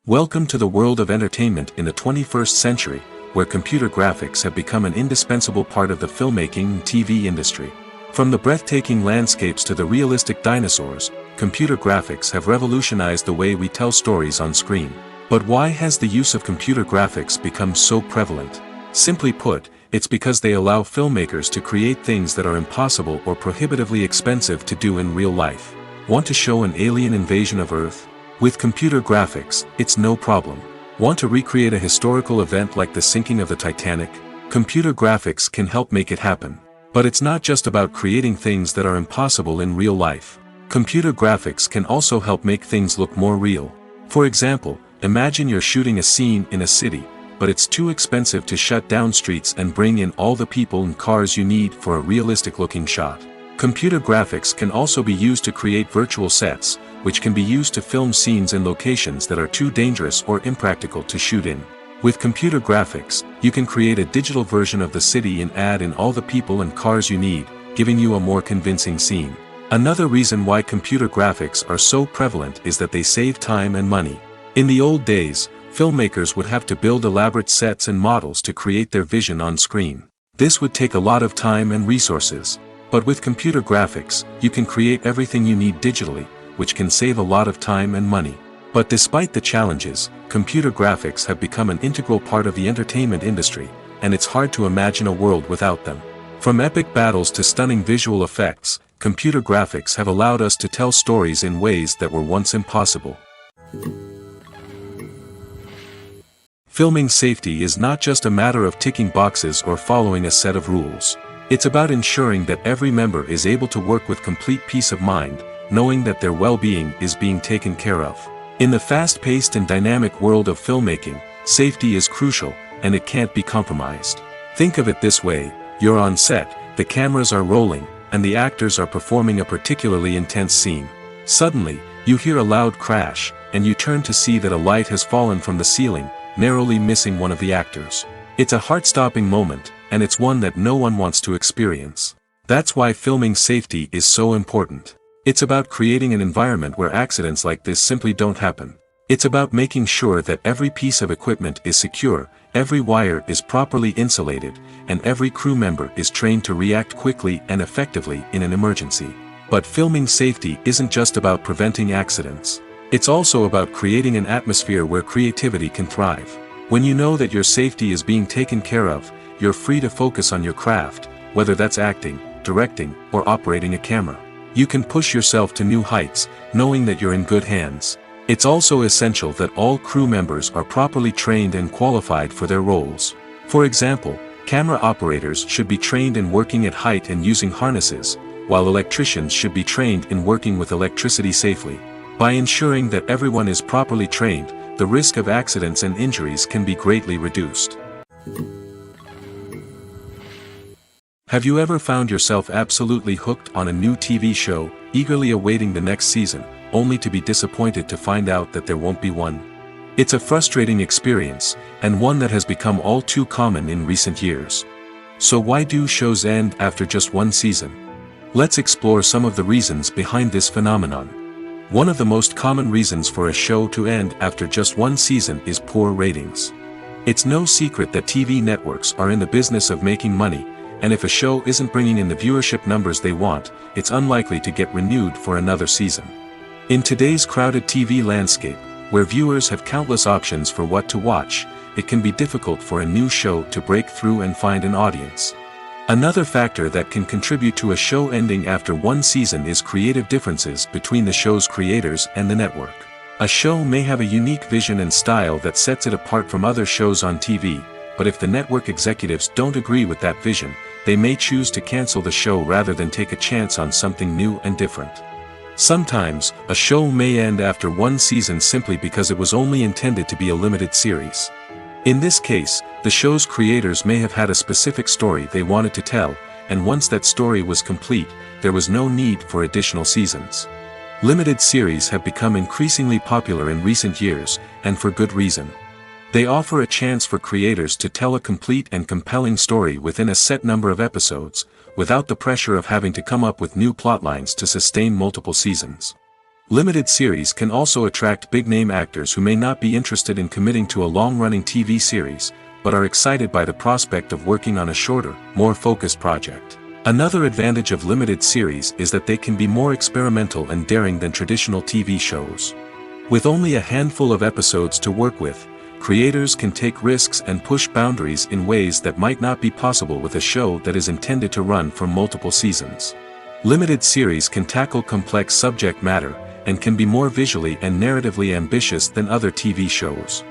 Welcome to the world of entertainment in the 21st century, where computer graphics have become an indispensable part of the filmmaking and TV industry. From the breathtaking landscapes to the realistic dinosaurs, computer graphics have revolutionized the way we tell stories on screen. But why has the use of computer graphics become so prevalent? Simply put, It's because they allow filmmakers to create things that are impossible or prohibitively expensive to do in real life. Want to show an alien invasion of Earth? With computer graphics, it's no problem. Want to recreate a historical event like the sinking of the Titanic? Computer graphics can help make it happen. But it's not just about creating things that are impossible in real life. Computer graphics can also help make things look more real. For example, imagine you're shooting a scene in a city, but it's too expensive to shut down streets and bring in all the people and cars you need for a realistic-looking shot. Computer graphics can also be used to create virtual sets, which can be used to film scenes in locations that are too dangerous or impractical to shoot in. With computer graphics, you can create a digital version of the city and add in all the people and cars you need, giving you a more convincing scene. Another reason why computer graphics are so prevalent is that they save time and money. In the old days, filmmakers would have to build elaborate sets and models to create their vision on screen. This would take a lot of time and resources. But with computer graphics, you can create everything you need digitally, which can save a lot of time and money. But despite the challenges, computer graphics have become an integral part of the entertainment industry, and it's hard to imagine a world without them. From epic battles to stunning visual effects, computer graphics have allowed us to tell stories in ways that were once impossible. Filming safety is not just a matter of ticking boxes or following a set of rules. It's about ensuring that every member is able to work with complete peace of mind, knowing that their well-being is being taken care of. In the fast-paced and dynamic world of filmmaking, safety is crucial, and it can't be compromised. Think of it this way: you're on set, the cameras are rolling, and the actors are performing a particularly intense scene. Suddenly, you hear a loud crash, and you turn to see that a light has fallen from the ceiling, narrowly missing one of the actors. It's a heart-stopping moment, and it's one that no one wants to experience. That's why filming safety is so important. It's about creating an environment where accidents like this simply don't happen. It's about making sure that every piece of equipment is secure, every wire is properly insulated, and every crew member is trained to react quickly and effectively in an emergency. But filming safety isn't just about preventing accidents. It's also about creating an atmosphere where creativity can thrive. When you know that your safety is being taken care of, you're free to focus on your craft, whether that's acting, directing, or operating a camera. You can push yourself to new heights, knowing that you're in good hands. It's also essential that all crew members are properly trained and qualified for their roles. For example, camera operators should be trained in working at height and using harnesses, while electricians should be trained in working with electricity safely. By ensuring that everyone is properly trained, the risk of accidents and injuries can be greatly reduced. Have you ever found yourself absolutely hooked on a new TV show, eagerly awaiting the next season, only to be disappointed to find out that there won't be one? It's a frustrating experience, and one that has become all too common in recent years. So why do shows end after just one season? Let's explore some of the reasons behind this phenomenon. One of the most common reasons for a show to end after just one season is poor ratings. It's no secret that TV networks are in the business of making money, and if a show isn't bringing in the viewership numbers they want, it's unlikely to get renewed for another season. In today's crowded TV landscape, where viewers have countless options for what to watch, it can be difficult for a new show to break through and find an audience. Another factor that can contribute to a show ending after one season is creative differences between the show's creators and the network. A show may have a unique vision and style that sets it apart from other shows on TV, but if the network executives don't agree with that vision, they may choose to cancel the show rather than take a chance on something new and different. Sometimes, a show may end after one season simply because it was only intended to be a limited series. In this case, the show's creators may have had a specific story they wanted to tell, and once that story was complete, there was no need for additional seasons. Limited series have become increasingly popular in recent years, and for good reason. They offer a chance for creators to tell a complete and compelling story within a set number of episodes, without the pressure of having to come up with new plotlines to sustain multiple seasons. Limited series can also attract big-name actors who may not be interested in committing to a long-running TV series, but are excited by the prospect of working on a shorter, more focused project. Another advantage of limited series is that they can be more experimental and daring than traditional TV shows. With only a handful of episodes to work with, creators can take risks and push boundaries in ways that might not be possible with a show that is intended to run for multiple seasons. Limited series can tackle complex subject matter, and can be more visually and narratively ambitious than other TV shows.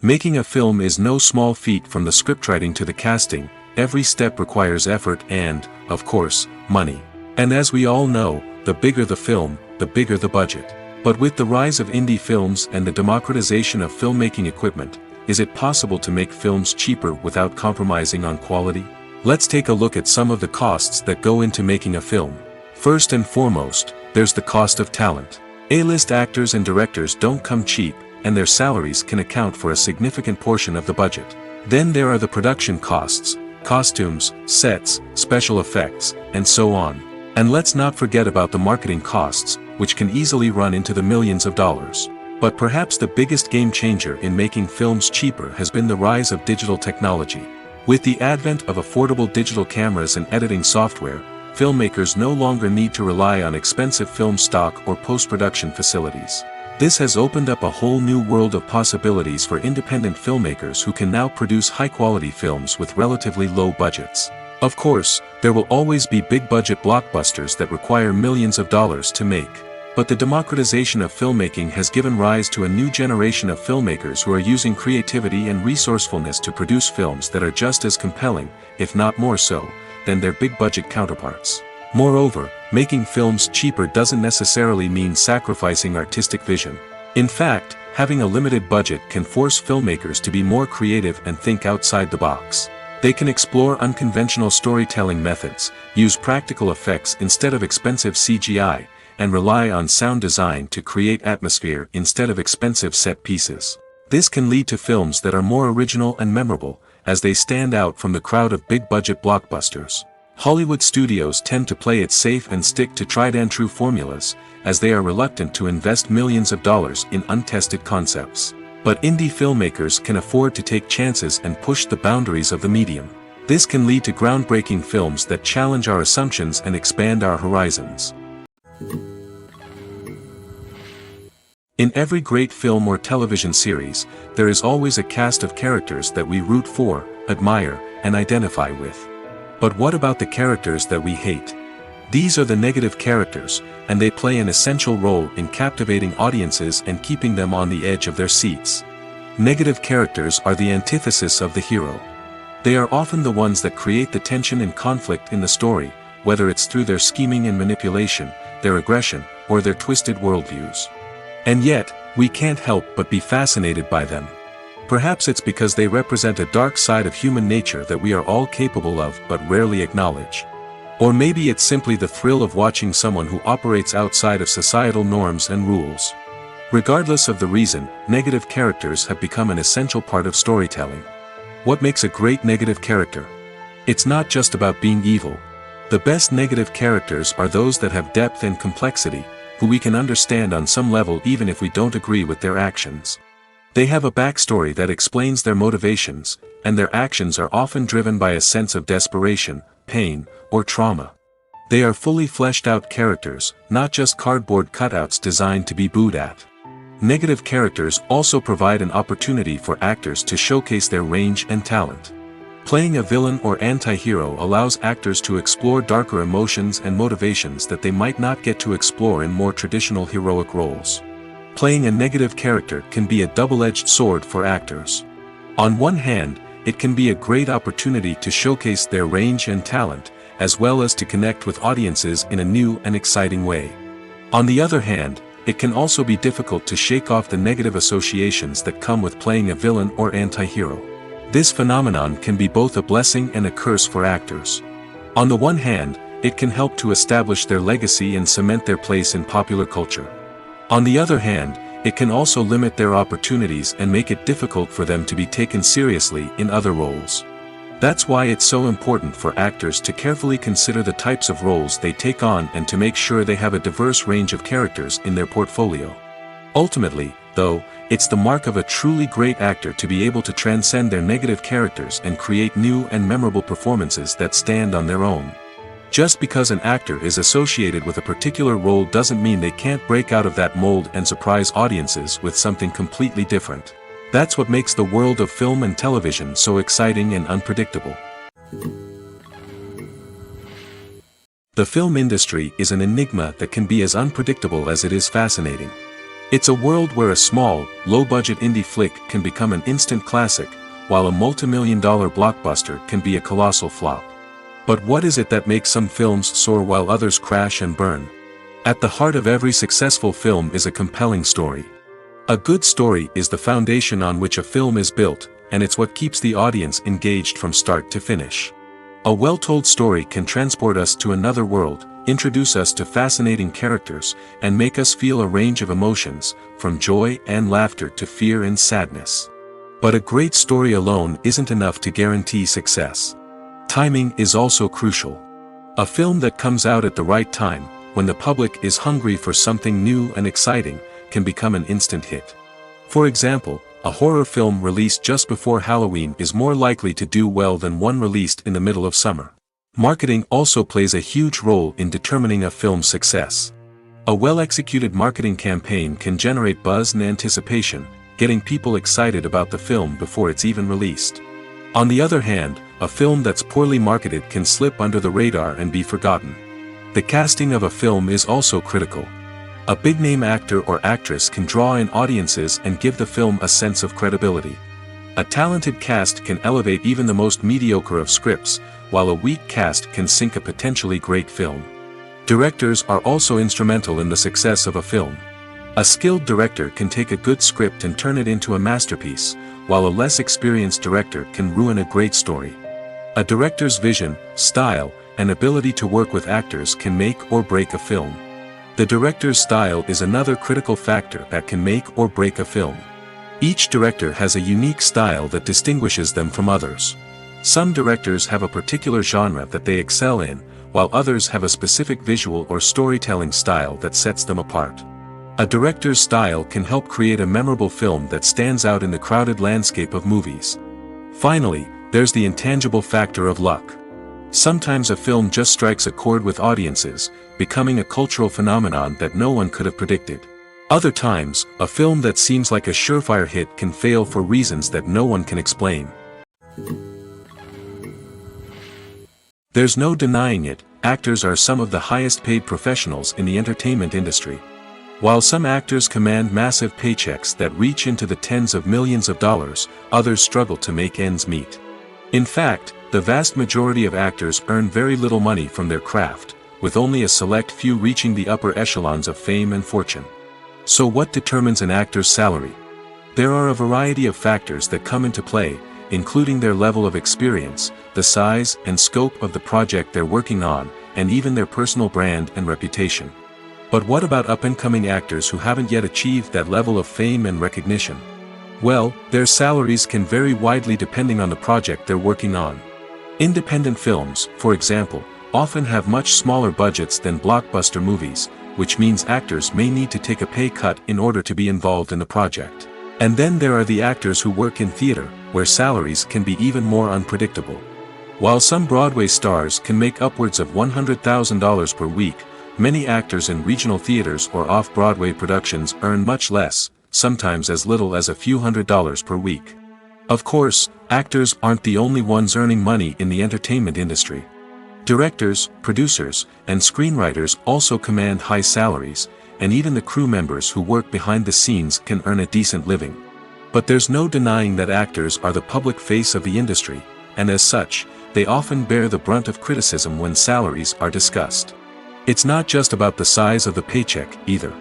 Making a film is no small feat. From the scriptwriting to the casting, every step requires effort and, of course, money. And as we all know, the bigger the film, the bigger the budget. But with the rise of indie films and the democratization of filmmaking equipment, is it possible to make films cheaper without compromising on quality? Let's take a look at some of the costs that go into making a film. First and foremost, there's the cost of talent. A-list actors and directors don't come cheap, and their salaries can account for a significant portion of the budget. Then there are the production costs, costumes, sets, special effects, and so on. And let's not forget about the marketing costs, which can easily run into the millions of dollars. But perhaps the biggest game changer in making films cheaper has been the rise of digital technology. With the advent of affordable digital cameras and editing software, filmmakers no longer need to rely on expensive film stock or post-production facilities. This has opened up a whole new world of possibilities for independent filmmakers who can now produce high-quality films with relatively low budgets. Of course, there will always be big-budget blockbusters that require millions of dollars to make. But the democratization of filmmaking has given rise to a new generation of filmmakers who are using creativity and resourcefulness to produce films that are just as compelling, if not more so, than their big-budget counterparts. Moreover, making films cheaper doesn't necessarily mean sacrificing artistic vision. In fact, having a limited budget can force filmmakers to be more creative and think outside the box. They can explore unconventional storytelling methods, use practical effects instead of expensive CGI, and rely on sound design to create atmosphere instead of expensive set pieces. This can lead to films that are more original and memorable, as they stand out from the crowd of big-budget blockbusters. Hollywood studios tend to play it safe and stick to tried-and-true formulas, as they are reluctant to invest millions of dollars in untested concepts. But indie filmmakers can afford to take chances and push the boundaries of the medium. This can lead to groundbreaking films that challenge our assumptions and expand our horizons. In every great film or television series, there is always a cast of characters that we root for, admire, and identify with. But what about the characters that we hate? These are the negative characters, and they play an essential role in captivating audiences and keeping them on the edge of their seats. Negative characters are the antithesis of the hero. They are often the ones that create the tension and conflict in the story, whether it's through their scheming and manipulation, their aggression, or their twisted worldviews. And yet, we can't help but be fascinated by them. Perhaps it's because they represent a dark side of human nature that we are all capable of but rarely acknowledge. Or maybe it's simply the thrill of watching someone who operates outside of societal norms and rules. Regardless of the reason, negative characters have become an essential part of storytelling. What makes a great negative character? It's not just about being evil. The best negative characters are those that have depth and complexity, who we can understand on some level even if we don't agree with their actions. They have a backstory that explains their motivations, and their actions are often driven by a sense of desperation, pain, or trauma. They are fully fleshed out characters, not just cardboard cutouts designed to be booed at. Negative characters also provide an opportunity for actors to showcase their range and talent. Playing a villain or anti-hero allows actors to explore darker emotions and motivations that they might not get to explore in more traditional heroic roles. Playing a negative character can be a double-edged sword for actors. On one hand, it can be a great opportunity to showcase their range and talent, as well as to connect with audiences in a new and exciting way. On the other hand, it can also be difficult to shake off the negative associations that come with playing a villain or anti-hero. This phenomenon can be both a blessing and a curse for actors. On the one hand, it can help to establish their legacy and cement their place in popular culture. On the other hand, it can also limit their opportunities and make it difficult for them to be taken seriously in other roles. That's why it's so important for actors to carefully consider the types of roles they take on and to make sure they have a diverse range of characters in their portfolio. Ultimately, though, it's the mark of a truly great actor to be able to transcend their negative characters and create new and memorable performances that stand on their own. Just because an actor is associated with a particular role doesn't mean they can't break out of that mold and surprise audiences with something completely different. That's what makes the world of film and television so exciting and unpredictable. The film industry is an enigma that can be as unpredictable as it is fascinating. It's a world where a small, low-budget indie flick can become an instant classic, while a multi-million-dollar blockbuster can be a colossal flop. But what is it that makes some films soar while others crash and burn? At the heart of every successful film is a compelling story. A good story is the foundation on which a film is built, and it's what keeps the audience engaged from start to finish. A well-told story can transport us to another world, introduce us to fascinating characters, and make us feel a range of emotions, from joy and laughter to fear and sadness. But a great story alone isn't enough to guarantee success. Timing is also crucial. A film that comes out at the right time, when the public is hungry for something new and exciting, can become an instant hit. For example, a horror film released just before Halloween is more likely to do well than one released in the middle of summer. Marketing also plays a huge role in determining a film's success. A well-executed marketing campaign can generate buzz and anticipation, getting people excited about the film before it's even released. On the other hand, a film that's poorly marketed can slip under the radar and be forgotten. The casting of a film is also critical. A big-name actor or actress can draw in audiences and give the film a sense of credibility. A talented cast can elevate even the most mediocre of scripts, while a weak cast can sink a potentially great film. Directors are also instrumental in the success of a film. A skilled director can take a good script and turn it into a masterpiece, while a less experienced director can ruin a great story. A director's vision, style, and ability to work with actors can make or break a film. The director's style is another critical factor that can make or break a film. Each director has a unique style that distinguishes them from others. Some directors have a particular genre that they excel in, while others have a specific visual or storytelling style that sets them apart. A director's style can help create a memorable film that stands out in the crowded landscape of movies. Finally, there's the intangible factor of luck. Sometimes a film just strikes a chord with audiences, becoming a cultural phenomenon that no one could have predicted. Other times, a film that seems like a surefire hit can fail for reasons that no one can explain. There's no denying it, actors are some of the highest paid professionals in the entertainment industry. While some actors command massive paychecks that reach into the tens of millions of dollars, others struggle to make ends meet. In fact, the vast majority of actors earn very little money from their craft, with only a select few reaching the upper echelons of fame and fortune. So what determines an actor's salary? There are a variety of factors that come into play, including their level of experience, the size and scope of the project they're working on, and even their personal brand and reputation. But what about up-and-coming actors who haven't yet achieved that level of fame and recognition? Well, their salaries can vary widely depending on the project they're working on. Independent films, for example, often have much smaller budgets than blockbuster movies, which means actors may need to take a pay cut in order to be involved in the project. And then there are the actors who work in theater, where salaries can be even more unpredictable. While some Broadway stars can make upwards of $100,000 per week, many actors in regional theaters or off-Broadway productions earn much less, sometimes as little as a few $100s per week. Of course, actors aren't the only ones earning money in the entertainment industry. Directors, producers, and screenwriters also command high salaries, and even the crew members who work behind the scenes can earn a decent living. But there's no denying that actors are the public face of the industry, and as such, they often bear the brunt of criticism when salaries are discussed. It's not just about the size of the paycheck, either.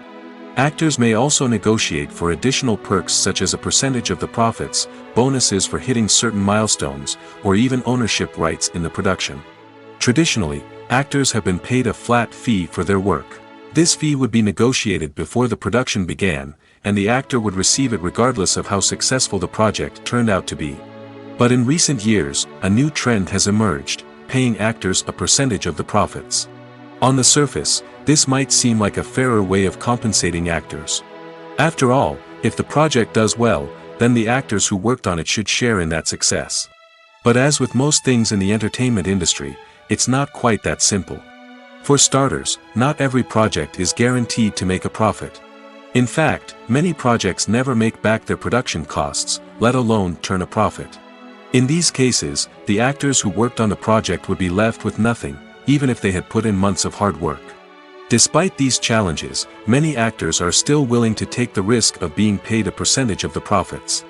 Actors may also negotiate for additional perks such as a percentage of the profits, bonuses for hitting certain milestones, or even ownership rights in the production. Traditionally, actors have been paid a flat fee for their work. This fee would be negotiated before the production began, and the actor would receive it regardless of how successful the project turned out to be. But in recent years, a new trend has emerged, paying actors a percentage of the profits. On the surface, this might seem like a fairer way of compensating actors. After all, if the project does well, then the actors who worked on it should share in that success. But as with most things in the entertainment industry, it's not quite that simple. For starters, not every project is guaranteed to make a profit. In fact, many projects never make back their production costs, let alone turn a profit. In these cases, the actors who worked on the project would be left with nothing, even if they had put in months of hard work. Despite these challenges, many actors are still willing to take the risk of being paid a percentage of the profits.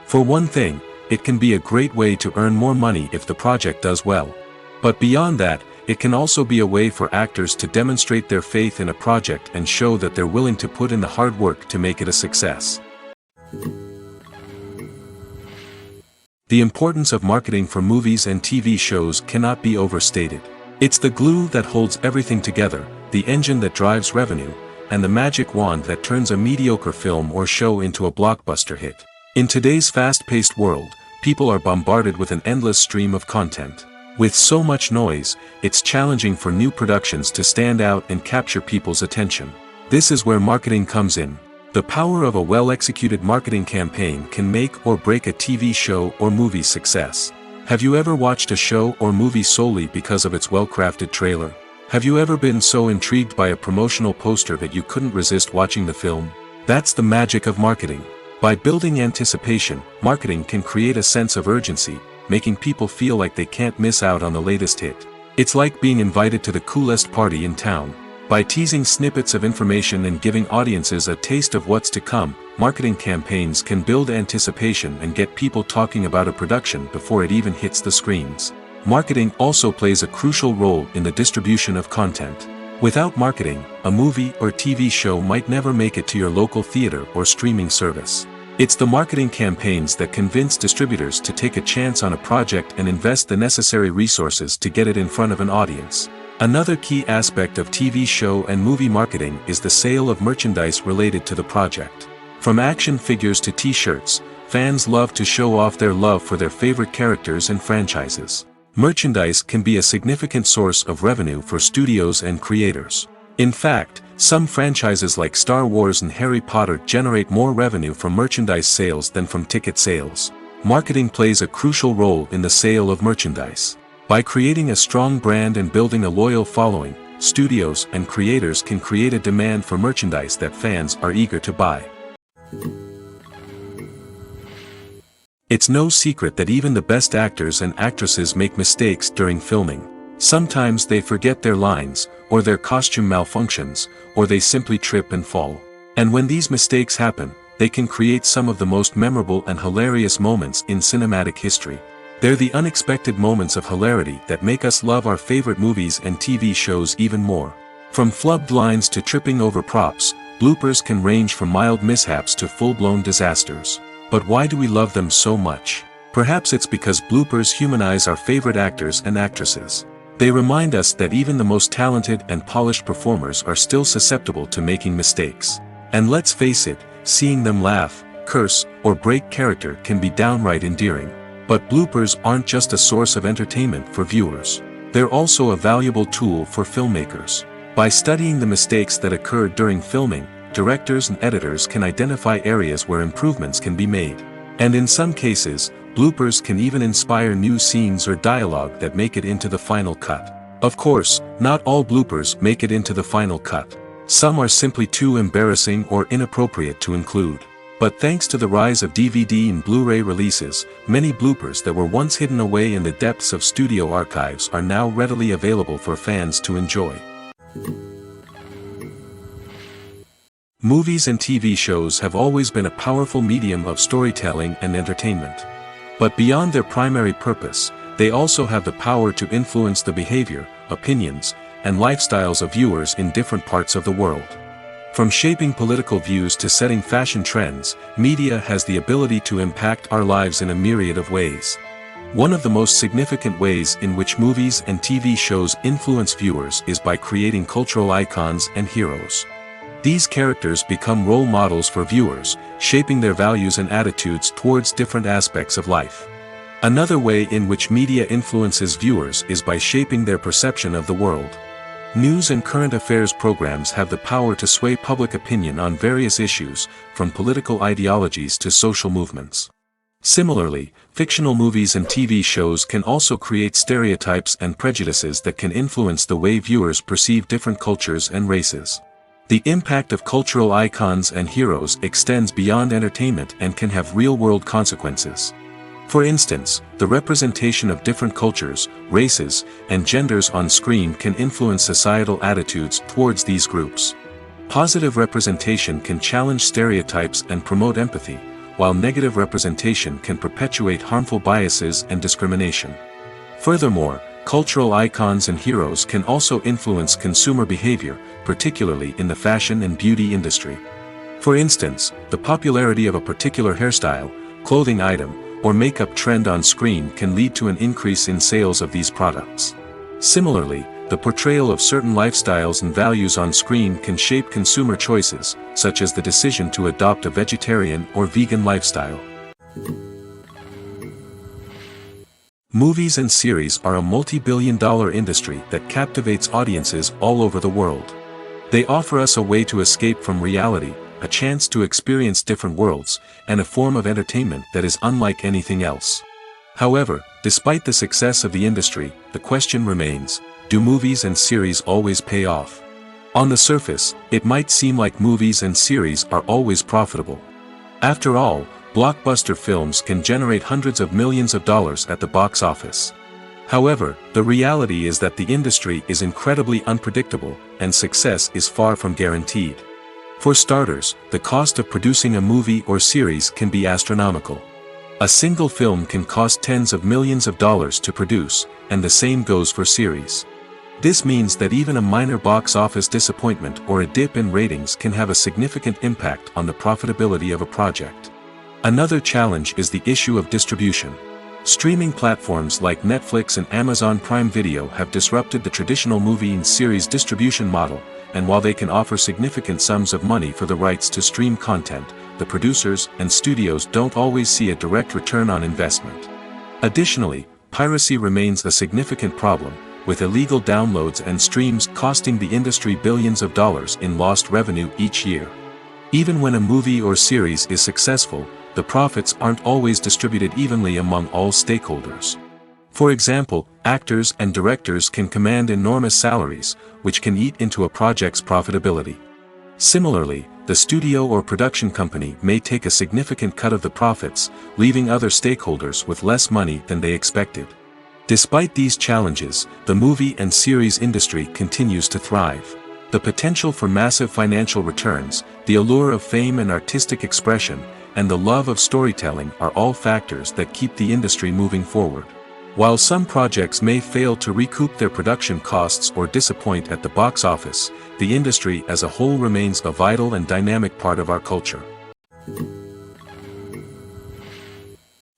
For one thing, it can be a great way to earn more money if the project does well. But beyond that, it can also be a way for actors to demonstrate their faith in a project and show that they're willing to put in the hard work to make it a success. The importance of marketing for movies and TV shows cannot be overstated. It's the glue that holds everything together, the engine that drives revenue, and the magic wand that turns a mediocre film or show into a blockbuster hit. In today's fast-paced world, people are bombarded with an endless stream of content. With so much noise, it's challenging for new productions to stand out and capture people's attention. This is where marketing comes in. The power of a well-executed marketing campaign can make or break a TV show or movie's success. Have you ever watched a show or movie solely because of its well-crafted trailer? Have you ever been so intrigued by a promotional poster that you couldn't resist watching the film? That's the magic of marketing. By building anticipation, marketing can create a sense of urgency, making people feel like they can't miss out on the latest hit. It's like being invited to the coolest party in town. By teasing snippets of information and giving audiences a taste of what's to come, marketing campaigns can build anticipation and get people talking about a production before it even hits the screens. Marketing also plays a crucial role in the distribution of content. Without marketing, a movie or TV show might never make it to your local theater or streaming service. It's the marketing campaigns that convince distributors to take a chance on a project and invest the necessary resources to get it in front of an audience. Another key aspect of TV show and movie marketing is the sale of merchandise related to the project. From action figures to t-shirts, fans love to show off their love for their favorite characters and franchises. Merchandise can be a significant source of revenue for studios and creators. In fact, some franchises like Star Wars and Harry Potter generate more revenue from merchandise sales than from ticket sales. Marketing plays a crucial role in the sale of merchandise. By creating a strong brand and building a loyal following, studios and creators can create a demand for merchandise that fans are eager to buy. It's no secret that even the best actors and actresses make mistakes during filming. Sometimes they forget their lines, or their costume malfunctions, or they simply trip and fall. And when these mistakes happen, they can create some of the most memorable and hilarious moments in cinematic history. They're the unexpected moments of hilarity that make us love our favorite movies and TV shows even more. From flubbed lines to tripping over props, bloopers can range from mild mishaps to full-blown disasters. But why do we love them so much? Perhaps it's because bloopers humanize our favorite actors and actresses. They remind us that even the most talented and polished performers are still susceptible to making mistakes. And let's face it, seeing them laugh, curse, or break character can be downright endearing. But bloopers aren't just a source of entertainment for viewers. They're also a valuable tool for filmmakers. By studying the mistakes that occurred during filming, directors and editors can identify areas where improvements can be made. And in some cases, bloopers can even inspire new scenes or dialogue that make it into the final cut. Of course, not all bloopers make it into the final cut. Some are simply too embarrassing or inappropriate to include. But thanks to the rise of DVD and Blu-ray releases, many bloopers that were once hidden away in the depths of studio archives are now readily available for fans to enjoy. Movies and TV shows have always been a powerful medium of storytelling and entertainment. But beyond their primary purpose, they also have the power to influence the behavior, opinions, and lifestyles of viewers in different parts of the world. From shaping political views to setting fashion trends, media has the ability to impact our lives in a myriad of ways. One of the most significant ways in which movies and TV shows influence viewers is by creating cultural icons and heroes. These characters become role models for viewers, shaping their values and attitudes towards different aspects of life. Another way in which media influences viewers is by shaping their perception of the world. News and current affairs programs have the power to sway public opinion on various issues, from political ideologies to social movements. Similarly, fictional movies and TV shows can also create stereotypes and prejudices that can influence the way viewers perceive different cultures and races. The impact of cultural icons and heroes extends beyond entertainment and can have real-world consequences. For instance, the representation of different cultures, races, and genders on screen can influence societal attitudes towards these groups. Positive representation can challenge stereotypes and promote empathy, while negative representation can perpetuate harmful biases and discrimination. Furthermore, cultural icons and heroes can also influence consumer behavior, particularly in the fashion and beauty industry. For instance, the popularity of a particular hairstyle, clothing item, or makeup trend on screen can lead to an increase in sales of these products. Similarly, the portrayal of certain lifestyles and values on screen can shape consumer choices, such as the decision to adopt a vegetarian or vegan lifestyle. Movies and series are a multi-billion-dollar industry that captivates audiences all over the world. They offer us a way to escape from reality, a chance to experience different worlds, and a form of entertainment that is unlike anything else. However, despite the success of the industry, the question remains, do movies and series always pay off? On the surface, it might seem like movies and series are always profitable. After all, blockbuster films can generate hundreds of millions of dollars at the box office. However, the reality is that the industry is incredibly unpredictable, and success is far from guaranteed. For starters, the cost of producing a movie or series can be astronomical. A single film can cost tens of millions of dollars to produce, and the same goes for series. This means that even a minor box office disappointment or a dip in ratings can have a significant impact on the profitability of a project. Another challenge is the issue of distribution. Streaming platforms like Netflix and Amazon Prime Video have disrupted the traditional movie and series distribution model, and while they can offer significant sums of money for the rights to stream content, the producers and studios don't always see a direct return on investment. Additionally, piracy remains a significant problem, with illegal downloads and streams costing the industry billions of dollars in lost revenue each year. Even when a movie or series is successful, the profits aren't always distributed evenly among all stakeholders. For example, actors and directors can command enormous salaries, which can eat into a project's profitability. Similarly, the studio or production company may take a significant cut of the profits, leaving other stakeholders with less money than they expected. Despite these challenges, the movie and series industry continues to thrive. The potential for massive financial returns, the allure of fame and artistic expression, and the love of storytelling are all factors that keep the industry moving forward. While some projects may fail to recoup their production costs or disappoint at the box office, the industry as a whole remains a vital and dynamic part of our culture.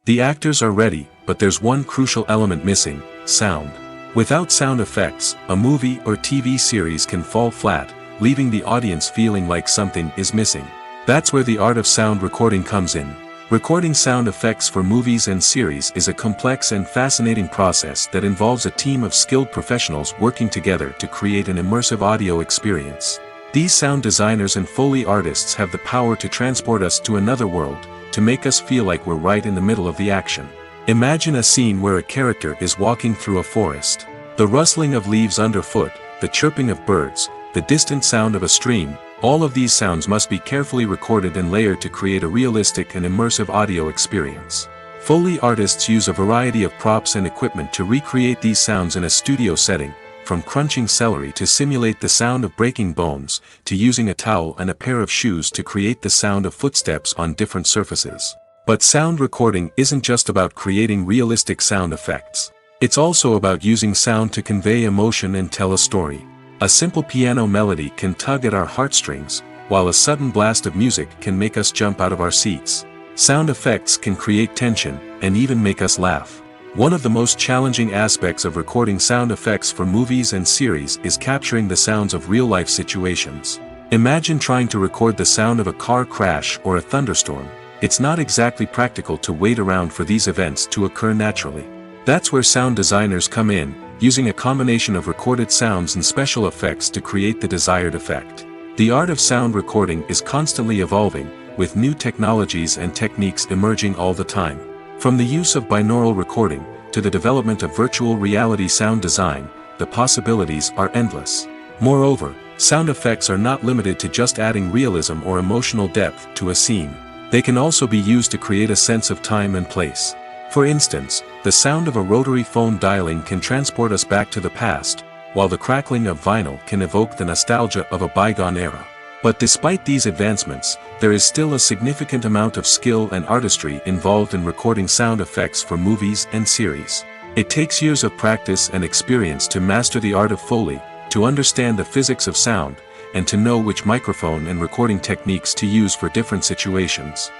The actors are ready, but there's one crucial element missing: sound. Without sound effects, a movie or TV series can fall flat, leaving the audience feeling like something is missing. That's where the art of sound recording comes in. Recording sound effects for movies and series is a complex and fascinating process that involves a team of skilled professionals working together to create an immersive audio experience. These sound designers and Foley artists have the power to transport us to another world, to make us feel like we're right in the middle of the action. Imagine a scene where a character is walking through a forest. The rustling of leaves underfoot, the chirping of birds, the distant sound of a stream, all of these sounds must be carefully recorded and layered to create a realistic and immersive audio experience. Foley artists use a variety of props and equipment to recreate these sounds in a studio setting, from crunching celery to simulate the sound of breaking bones, to using a towel and a pair of shoes to create the sound of footsteps on different surfaces. But sound recording isn't just about creating realistic sound effects. It's also about using sound to convey emotion and tell a story. A simple piano melody can tug at our heartstrings, while a sudden blast of music can make us jump out of our seats. Sound effects can create tension, and even make us laugh. One of the most challenging aspects of recording sound effects for movies and series is capturing the sounds of real-life situations. Imagine trying to record the sound of a car crash or a thunderstorm. It's not exactly practical to wait around for these events to occur naturally. That's where sound designers come in, using a combination of recorded sounds and special effects to create the desired effect. The art of sound recording is constantly evolving, with new technologies and techniques emerging all the time. From the use of binaural recording, to the development of virtual reality sound design, the possibilities are endless. Moreover, sound effects are not limited to just adding realism or emotional depth to a scene. They can also be used to create a sense of time and place. For instance, the sound of a rotary phone dialing can transport us back to the past, while the crackling of vinyl can evoke the nostalgia of a bygone era. But despite these advancements, there is still a significant amount of skill and artistry involved in recording sound effects for movies and series. It takes years of practice and experience to master the art of Foley, to understand the physics of sound, and to know which microphone and recording techniques to use for different situations.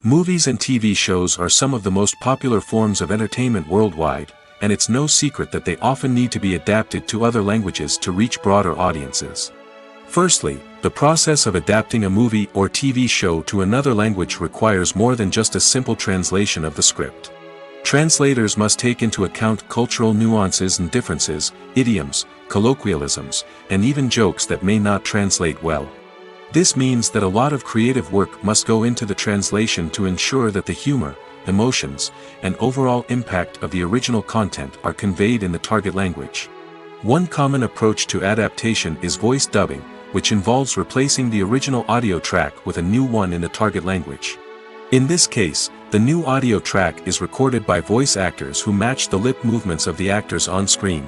Movies and TV shows are some of the most popular forms of entertainment worldwide, and it's no secret that they often need to be adapted to other languages to reach broader audiences. Firstly, the process of adapting a movie or TV show to another language requires more than just a simple translation of the script. Translators must take into account cultural nuances and differences, idioms, colloquialisms, and even jokes that may not translate well. This means that a lot of creative work must go into the translation to ensure that the humor, emotions, and overall impact of the original content are conveyed in the target language. One common approach to adaptation is voice dubbing, which involves replacing the original audio track with a new one in the target language. In this case, the new audio track is recorded by voice actors who match the lip movements of the actors on screen.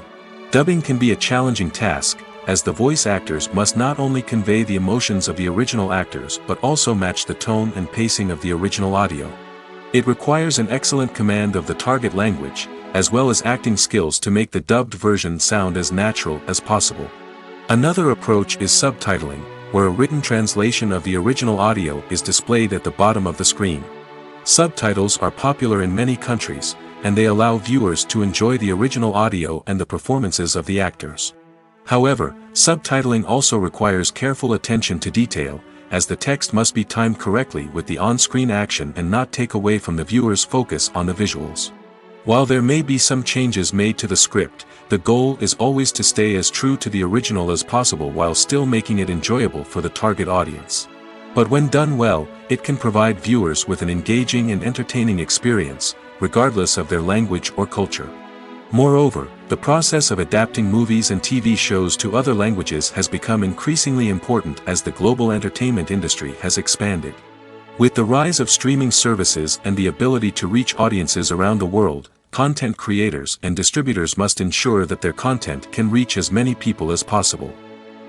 Dubbing can be a challenging task, as the voice actors must not only convey the emotions of the original actors but also match the tone and pacing of the original audio. It requires an excellent command of the target language, as well as acting skills to make the dubbed version sound as natural as possible. Another approach is subtitling, where a written translation of the original audio is displayed at the bottom of the screen. Subtitles are popular in many countries, and they allow viewers to enjoy the original audio and the performances of the actors. However, subtitling also requires careful attention to detail, as the text must be timed correctly with the on-screen action and not take away from the viewer's focus on the visuals. While there may be some changes made to the script, the goal is always to stay as true to the original as possible while still making it enjoyable for the target audience. But when done well, it can provide viewers with an engaging and entertaining experience, regardless of their language or culture. Moreover, the process of adapting movies and TV shows to other languages has become increasingly important as the global entertainment industry has expanded. With the rise of streaming services and the ability to reach audiences around the world, content creators and distributors must ensure that their content can reach as many people as possible.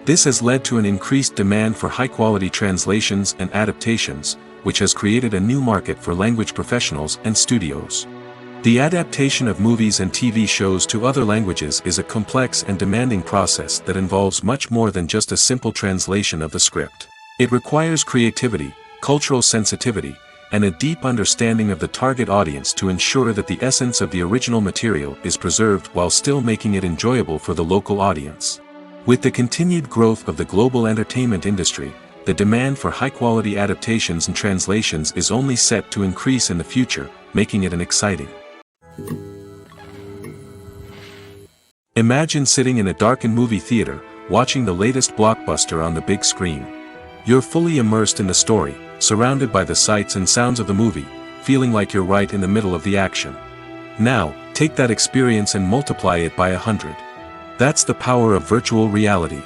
This has led to an increased demand for high-quality translations and adaptations, which has created a new market for language professionals and studios. The adaptation of movies and TV shows to other languages is a complex and demanding process that involves much more than just a simple translation of the script. It requires creativity, cultural sensitivity, and a deep understanding of the target audience to ensure that the essence of the original material is preserved while still making it enjoyable for the local audience. With the continued growth of the global entertainment industry, the demand for high-quality adaptations and translations is only set to increase in the future, making it exciting. Imagine sitting in a darkened movie theater, watching the latest blockbuster on the big screen. You're fully immersed in the story, surrounded by the sights and sounds of the movie, feeling like you're right in the middle of the action. Now, take that experience and multiply it by 100. That's the power of virtual reality.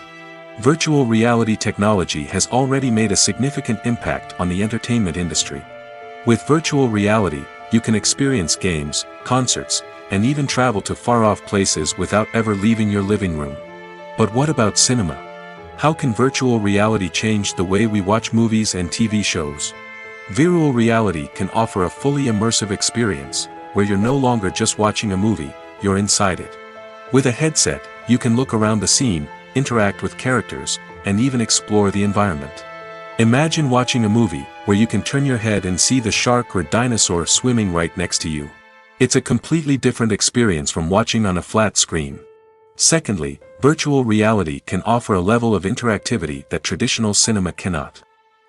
Virtual reality technology has already made a significant impact on the entertainment industry. With virtual reality, you can experience games, concerts, and even travel to far-off places without ever leaving your living room. But what about cinema? How can virtual reality change the way we watch movies and TV shows? Virtual reality can offer a fully immersive experience, where you're no longer just watching a movie, you're inside it. With a headset, you can look around the scene, interact with characters, and even explore the environment. Imagine watching a movie, where you can turn your head and see the shark or dinosaur swimming right next to you. It's a completely different experience from watching on a flat screen. Secondly, virtual reality can offer a level of interactivity that traditional cinema cannot.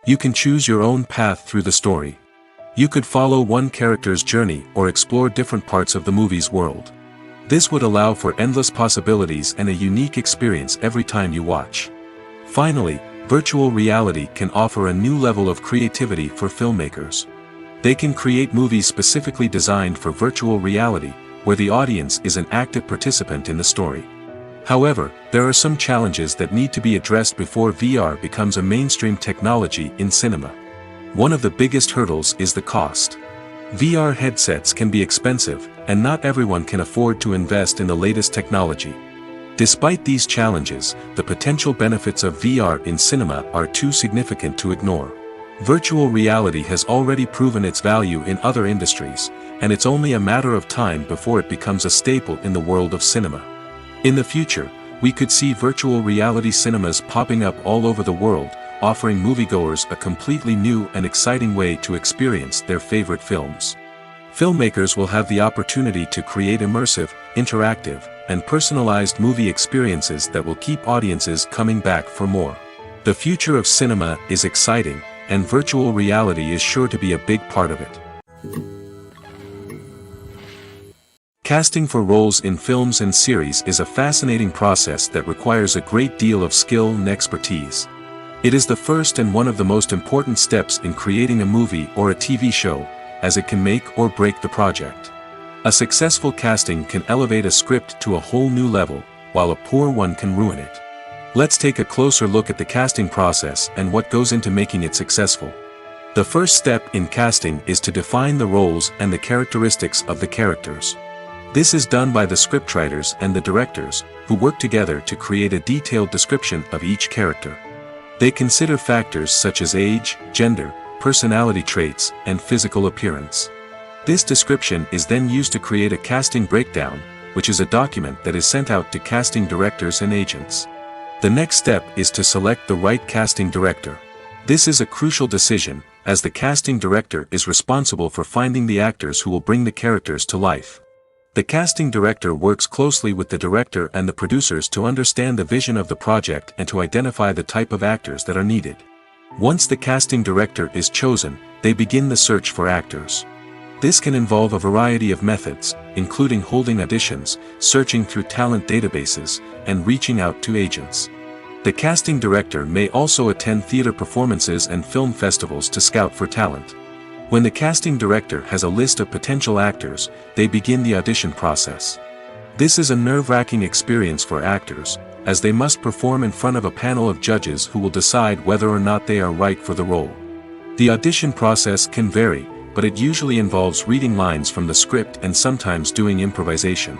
You can choose your own path through the story. You could follow one character's journey or explore different parts of the movie's world. This would allow for endless possibilities and a unique experience every time you watch. Finally, Virtual reality can offer a new level of creativity for filmmakers. They can create movies specifically designed for virtual reality, where the audience is an active participant in the story. However, there are some challenges that need to be addressed before VR becomes a mainstream technology in cinema. One of the biggest hurdles is the cost. VR headsets can be expensive, and not everyone can afford to invest in the latest technology. Despite these challenges, the potential benefits of VR in cinema are too significant to ignore. Virtual reality has already proven its value in other industries, and it's only a matter of time before it becomes a staple in the world of cinema. In the future, we could see virtual reality cinemas popping up all over the world, offering moviegoers a completely new and exciting way to experience their favorite films. Filmmakers will have the opportunity to create immersive, interactive, and personalized movie experiences that will keep audiences coming back for more. The future of cinema is exciting, and virtual reality is sure to be a big part of it. Casting for roles in films and series is a fascinating process that requires a great deal of skill and expertise. It is the first and one of the most important steps in creating a movie or a TV show, as it can make or break the project. A successful casting can elevate a script to a whole new level, while a poor one can ruin it. Let's take a closer look at the casting process and what goes into making it successful. The first step in casting is to define the roles and the characteristics of the characters. This is done by the scriptwriters and the directors, who work together to create a detailed description of each character. They consider factors such as age, gender, personality traits, and physical appearance. This description is then used to create a casting breakdown, which is a document that is sent out to casting directors and agents. The next step is to select the right casting director. This is a crucial decision, as the casting director is responsible for finding the actors who will bring the characters to life. The casting director works closely with the director and the producers to understand the vision of the project and to identify the type of actors that are needed. Once the casting director is chosen, they begin the search for actors. This can involve a variety of methods, including holding auditions, searching through talent databases, and reaching out to agents. The casting director may also attend theater performances and film festivals to scout for talent. When the casting director has a list of potential actors, they begin the audition process. This is a nerve-wracking experience for actors, as they must perform in front of a panel of judges who will decide whether or not they are right for the role. The audition process can vary, but it usually involves reading lines from the script and sometimes doing improvisation.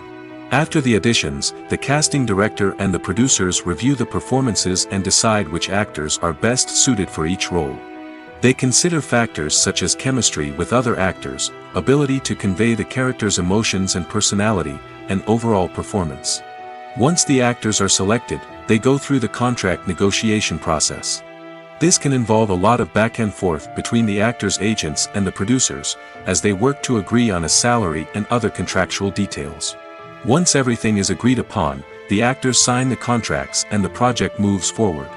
After the auditions, the casting director and the producers review the performances and decide which actors are best suited for each role. They consider factors such as chemistry with other actors, ability to convey the character's emotions and personality, and overall performance. Once the actors are selected, they go through the contract negotiation process. This can involve a lot of back and forth between the actors' agents and the producers, as they work to agree on a salary and other contractual details. Once everything is agreed upon, the actors sign the contracts and the project moves forward.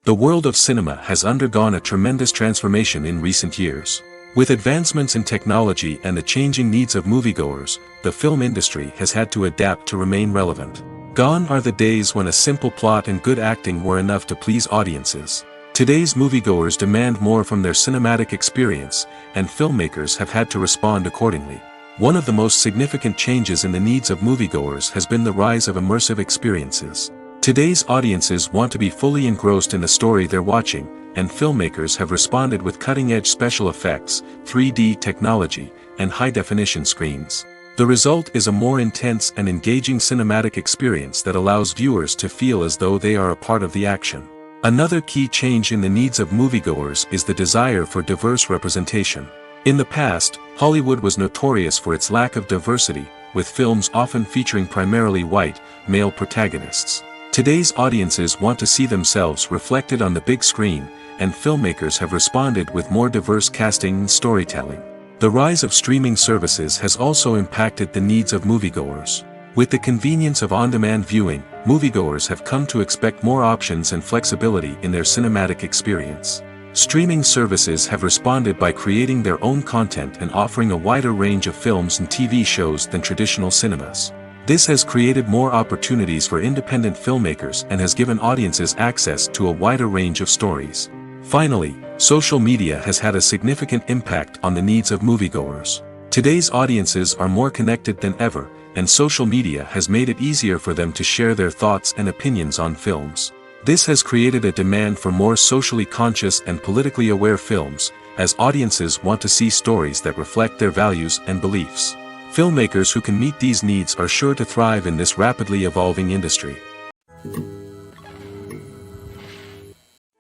The world of cinema has undergone a tremendous transformation in recent years. With advancements in technology and the changing needs of moviegoers, the film industry has had to adapt to remain relevant. Gone are the days when a simple plot and good acting were enough to please audiences. Today's moviegoers demand more from their cinematic experience, and filmmakers have had to respond accordingly. One of the most significant changes in the needs of moviegoers has been the rise of immersive experiences. Today's audiences want to be fully engrossed in the story they're watching, and filmmakers have responded with cutting-edge special effects, 3D technology, and high-definition screens. The result is a more intense and engaging cinematic experience that allows viewers to feel as though they are a part of the action. Another key change in the needs of moviegoers is the desire for diverse representation. In the past, Hollywood was notorious for its lack of diversity, with films often featuring primarily white, male protagonists. Today's audiences want to see themselves reflected on the big screen, and filmmakers have responded with more diverse casting and storytelling. The rise of streaming services has also impacted the needs of moviegoers. With the convenience of on-demand viewing, moviegoers have come to expect more options and flexibility in their cinematic experience. Streaming services have responded by creating their own content and offering a wider range of films and TV shows than traditional cinemas. This has created more opportunities for independent filmmakers and has given audiences access to a wider range of stories. Finally, social media has had a significant impact on the needs of moviegoers. Today's audiences are more connected than ever, and social media has made it easier for them to share their thoughts and opinions on films. This has created a demand for more socially conscious and politically aware films, as audiences want to see stories that reflect their values and beliefs. Filmmakers who can meet these needs are sure to thrive in this rapidly evolving industry.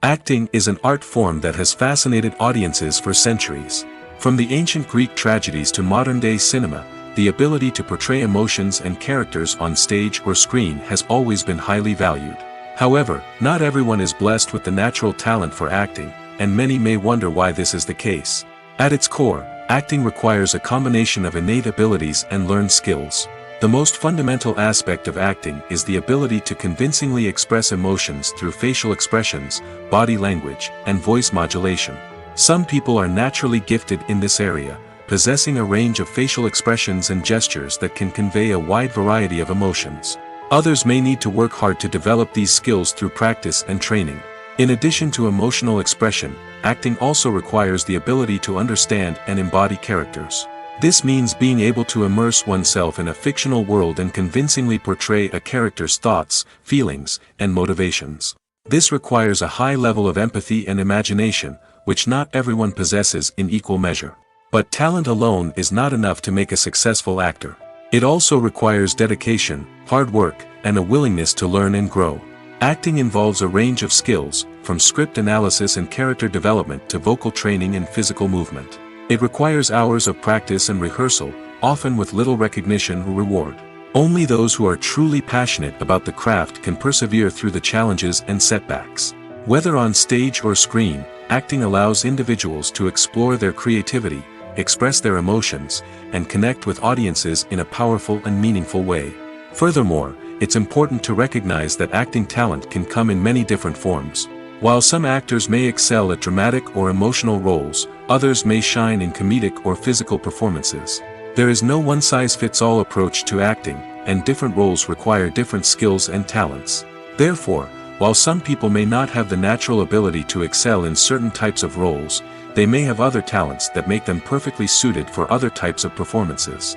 Acting is an art form that has fascinated audiences for centuries. From the ancient Greek tragedies to modern-day cinema, the ability to portray emotions and characters on stage or screen has always been highly valued. However, not everyone is blessed with the natural talent for acting, and many may wonder why this is the case. At its core, acting requires a combination of innate abilities and learned skills. The most fundamental aspect of acting is the ability to convincingly express emotions through facial expressions, body language, and voice modulation. Some people are naturally gifted in this area, possessing a range of facial expressions and gestures that can convey a wide variety of emotions. Others may need to work hard to develop these skills through practice and training. In addition to emotional expression, acting also requires the ability to understand and embody characters. This means being able to immerse oneself in a fictional world and convincingly portray a character's thoughts, feelings, and motivations. This requires a high level of empathy and imagination, which not everyone possesses in equal measure. But talent alone is not enough to make a successful actor. It also requires dedication, hard work, and a willingness to learn and grow. Acting involves a range of skills, from script analysis and character development to vocal training and physical movement. It requires hours of practice and rehearsal, often with little recognition or reward. Only those who are truly passionate about the craft can persevere through the challenges and setbacks. Whether on stage or screen, acting allows individuals to explore their creativity, express their emotions, and connect with audiences in a powerful and meaningful way. Furthermore, it's important to recognize that acting talent can come in many different forms. While some actors may excel at dramatic or emotional roles, others may shine in comedic or physical performances. There is no one-size-fits-all approach to acting, and different roles require different skills and talents. Therefore, while some people may not have the natural ability to excel in certain types of roles, they may have other talents that make them perfectly suited for other types of performances.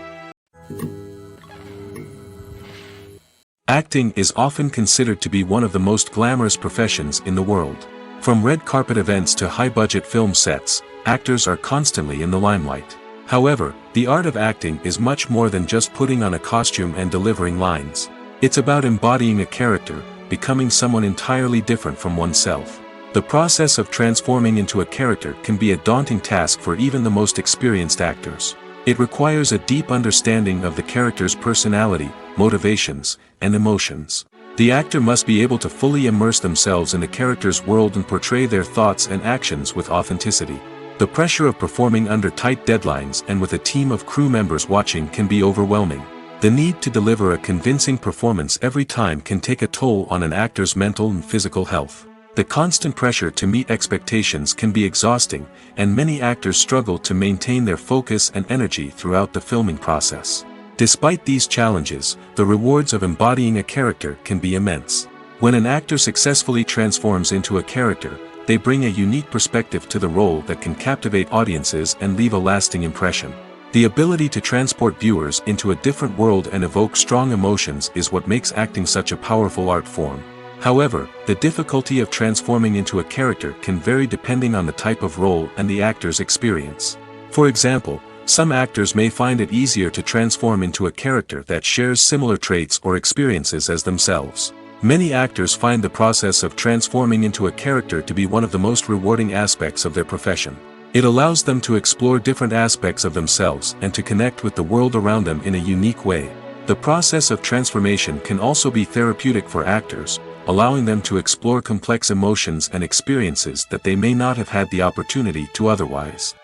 Acting is often considered to be one of the most glamorous professions in the world. From red carpet events to high-budget film sets, actors are constantly in the limelight. However, the art of acting is much more than just putting on a costume and delivering lines. It's about embodying a character, becoming someone entirely different from oneself. The process of transforming into a character can be a daunting task for even the most experienced actors. It requires a deep understanding of the character's personality, motivations, and emotions. The actor must be able to fully immerse themselves in the character's world and portray their thoughts and actions with authenticity. The pressure of performing under tight deadlines and with a team of crew members watching can be overwhelming. The need to deliver a convincing performance every time can take a toll on an actor's mental and physical health. The constant pressure to meet expectations can be exhausting, and many actors struggle to maintain their focus and energy throughout the filming process. Despite these challenges, the rewards of embodying a character can be immense. When an actor successfully transforms into a character, they bring a unique perspective to the role that can captivate audiences and leave a lasting impression. The ability to transport viewers into a different world and evoke strong emotions is what makes acting such a powerful art form. However, the difficulty of transforming into a character can vary depending on the type of role and the actor's experience. For example, some actors may find it easier to transform into a character that shares similar traits or experiences as themselves. Many actors find the process of transforming into a character to be one of the most rewarding aspects of their profession. It allows them to explore different aspects of themselves and to connect with the world around them in a unique way. The process of transformation can also be therapeutic for actors, allowing them to explore complex emotions and experiences that they may not have had the opportunity to otherwise.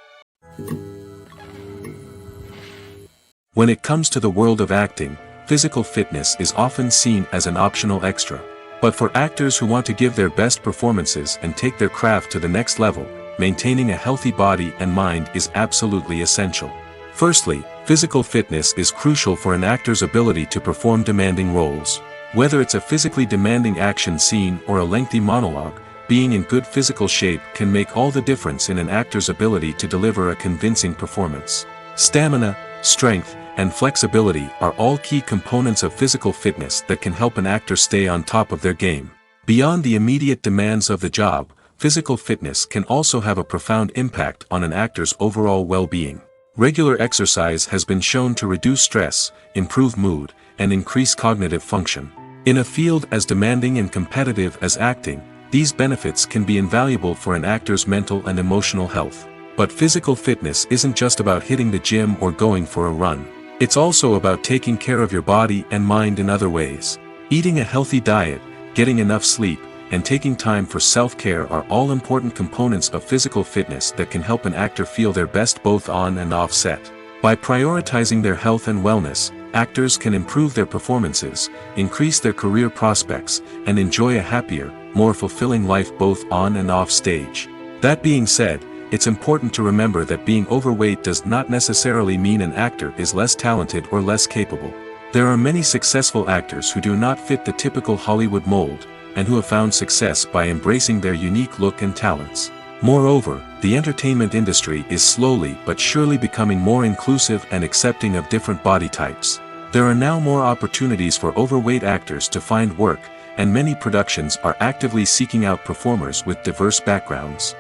When it comes to the world of acting, physical fitness is often seen as an optional extra. But for actors who want to give their best performances and take their craft to the next level, maintaining a healthy body and mind is absolutely essential. Firstly, Physical fitness is crucial for an actor's ability to perform demanding roles. Whether it's a physically demanding action scene or a lengthy monologue, being in good physical shape can make all the difference in an actor's ability to deliver a convincing performance. Stamina, strength, and flexibility are all key components of physical fitness that can help an actor stay on top of their game. Beyond the immediate demands of the job, physical fitness can also have a profound impact on an actor's overall well-being. Regular exercise has been shown to reduce stress, improve mood, and increase cognitive function. In a field as demanding and competitive as acting, these benefits can be invaluable for an actor's mental and emotional health. But physical fitness isn't just about hitting the gym or going for a run. It's also about taking care of your body and mind in other ways. Eating a healthy diet, getting enough sleep, and taking time for self-care are all important components of physical fitness that can help an actor feel their best both on and off set. By prioritizing their health and wellness, actors can improve their performances, increase their career prospects, and enjoy a happier, more fulfilling life both on and off stage. That being said, it's important to remember that being overweight does not necessarily mean an actor is less talented or less capable. There are many successful actors who do not fit the typical Hollywood mold, and who have found success by embracing their unique look and talents. Moreover, the entertainment industry is slowly but surely becoming more inclusive and accepting of different body types. There are now more opportunities for overweight actors to find work, and many productions are actively seeking out performers with diverse backgrounds.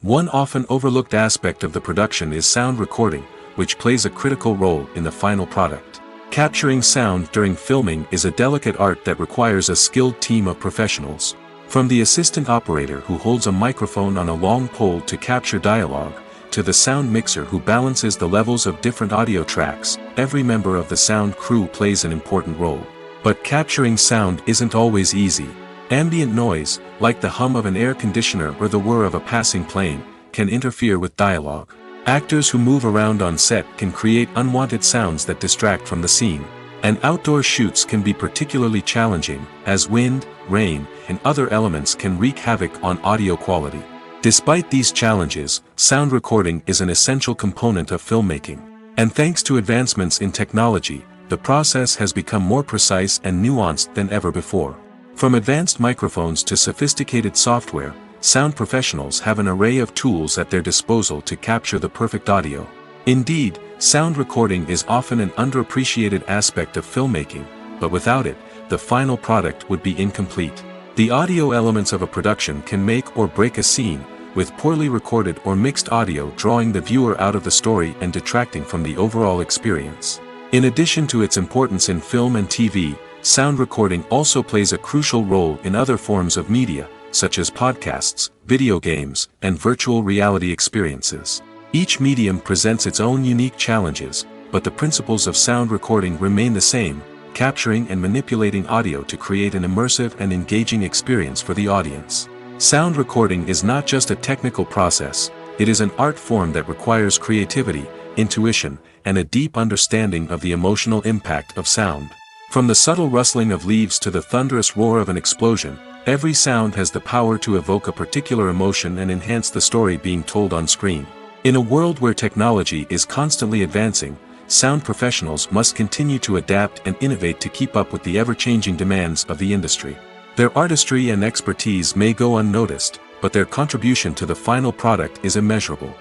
One often overlooked aspect of the production is sound recording, which plays a critical role in the final product. Capturing sound during filming is a delicate art that requires a skilled team of professionals. From the assistant operator who holds a microphone on a long pole to capture dialogue, to the sound mixer who balances the levels of different audio tracks, every member of the sound crew plays an important role. But capturing sound isn't always easy. Ambient noise, like the hum of an air conditioner or the whir of a passing plane, can interfere with dialogue. Actors who move around on set can create unwanted sounds that distract from the scene. And outdoor shoots can be particularly challenging, as wind, rain, and other elements can wreak havoc on audio quality. Despite these challenges, sound recording is an essential component of filmmaking. And thanks to advancements in technology, the process has become more precise and nuanced than ever before. From advanced microphones to sophisticated software, sound professionals have an array of tools at their disposal to capture the perfect audio. Indeed, sound recording is often an underappreciated aspect of filmmaking, but without it, the final product would be incomplete. The audio elements of a production can make or break a scene, with poorly recorded or mixed audio drawing the viewer out of the story and detracting from the overall experience. In addition to its importance in film and TV, sound recording also plays a crucial role in other forms of media, such as podcasts, video games, and virtual reality experiences. Each medium presents its own unique challenges, but the principles of sound recording remain the same, capturing and manipulating audio to create an immersive and engaging experience for the audience. Sound recording is not just a technical process, it is an art form that requires creativity, intuition, and a deep understanding of the emotional impact of sound. From the subtle rustling of leaves to the thunderous roar of an explosion, every sound has the power to evoke a particular emotion and enhance the story being told on screen. In a world where technology is constantly advancing, sound professionals must continue to adapt and innovate to keep up with the ever-changing demands of the industry. Their artistry and expertise may go unnoticed, but their contribution to the final product is immeasurable.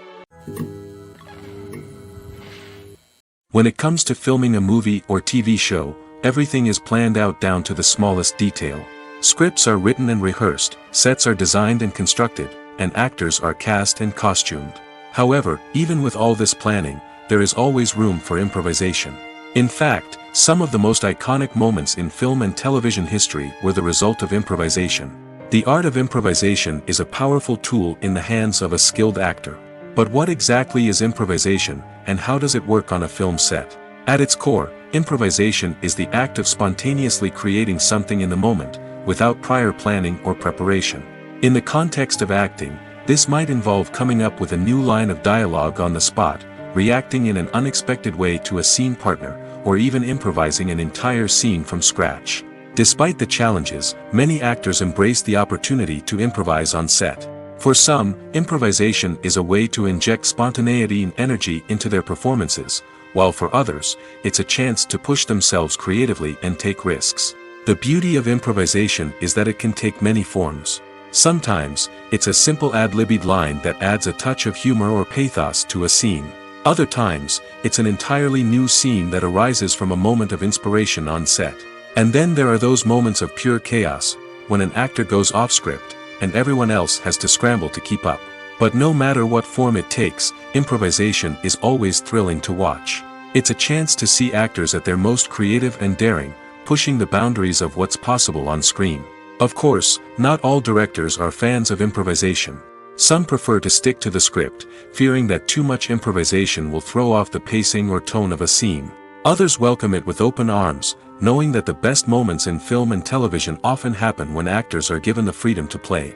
When it comes to filming a movie or TV show, everything is planned out down to the smallest detail. Scripts are written and rehearsed, sets are designed and constructed, and actors are cast and costumed. However, even with all this planning, there is always room for improvisation. In fact, some of the most iconic moments in film and television history were the result of improvisation. The art of improvisation is a powerful tool in the hands of a skilled actor. But what exactly is improvisation, and how does it work on a film set? At its core, improvisation is the act of spontaneously creating something in the moment, without prior planning or preparation. In the context of acting, this might involve coming up with a new line of dialogue on the spot, reacting in an unexpected way to a scene partner, or even improvising an entire scene from scratch. Despite the challenges, many actors embrace the opportunity to improvise on set. For some, improvisation is a way to inject spontaneity and energy into their performances, while for others, it's a chance to push themselves creatively and take risks. The beauty of improvisation is that it can take many forms. Sometimes, it's a simple ad-libbed line that adds a touch of humor or pathos to a scene. Other times, it's an entirely new scene that arises from a moment of inspiration on set. And then there are those moments of pure chaos, when an actor goes off script, and everyone else has to scramble to keep up. But no matter what form it takes, improvisation is always thrilling to watch. It's a chance to see actors at their most creative and daring, pushing the boundaries of what's possible on screen. Of course, not all directors are fans of improvisation. Some prefer to stick to the script, fearing that too much improvisation will throw off the pacing or tone of a scene. Others welcome it with open arms, knowing that the best moments in film and television often happen when actors are given the freedom to play.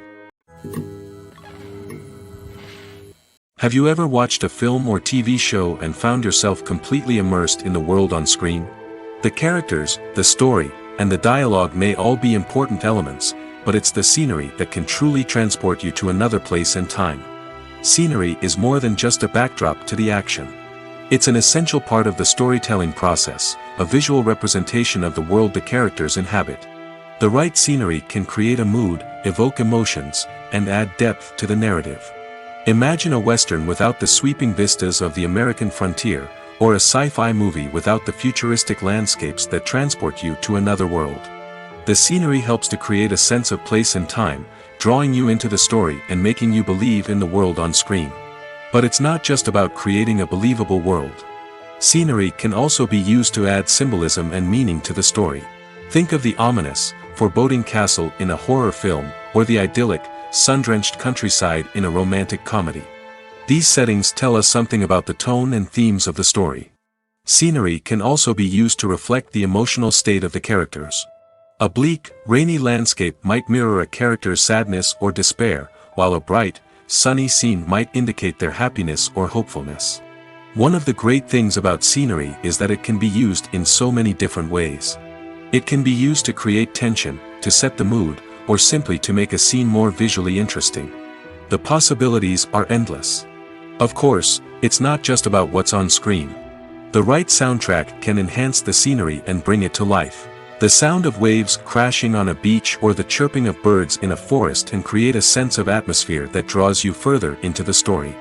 Have you ever watched a film or TV show and found yourself completely immersed in the world on screen? The characters, the story, and the dialogue may all be important elements, but it's the scenery that can truly transport you to another place and time. Scenery is more than just a backdrop to the action. It's an essential part of the storytelling process, a visual representation of the world the characters inhabit. The right scenery can create a mood, evoke emotions, and add depth to the narrative. Imagine a Western without the sweeping vistas of the American frontier, or a sci-fi movie without the futuristic landscapes that transport you to another world. The scenery helps to create a sense of place and time, drawing you into the story and making you believe in the world on screen. But it's not just about creating a believable world. Scenery can also be used to add symbolism and meaning to the story. Think of the ominous, foreboding castle in a horror film, or the idyllic, sun-drenched countryside in a romantic comedy. These settings tell us something about the tone and themes of the story. Scenery can also be used to reflect the emotional state of the characters. A bleak, rainy landscape might mirror a character's sadness or despair, while a bright, sunny scene might indicate their happiness or hopefulness. One of the great things about scenery is that it can be used in so many different ways. It can be used to create tension, to set the mood, or simply to make a scene more visually interesting. The possibilities are endless. Of course, it's not just about what's on screen. The right soundtrack can enhance the scenery and bring it to life. The sound of waves crashing on a beach or the chirping of birds in a forest can create a sense of atmosphere that draws you further into the story.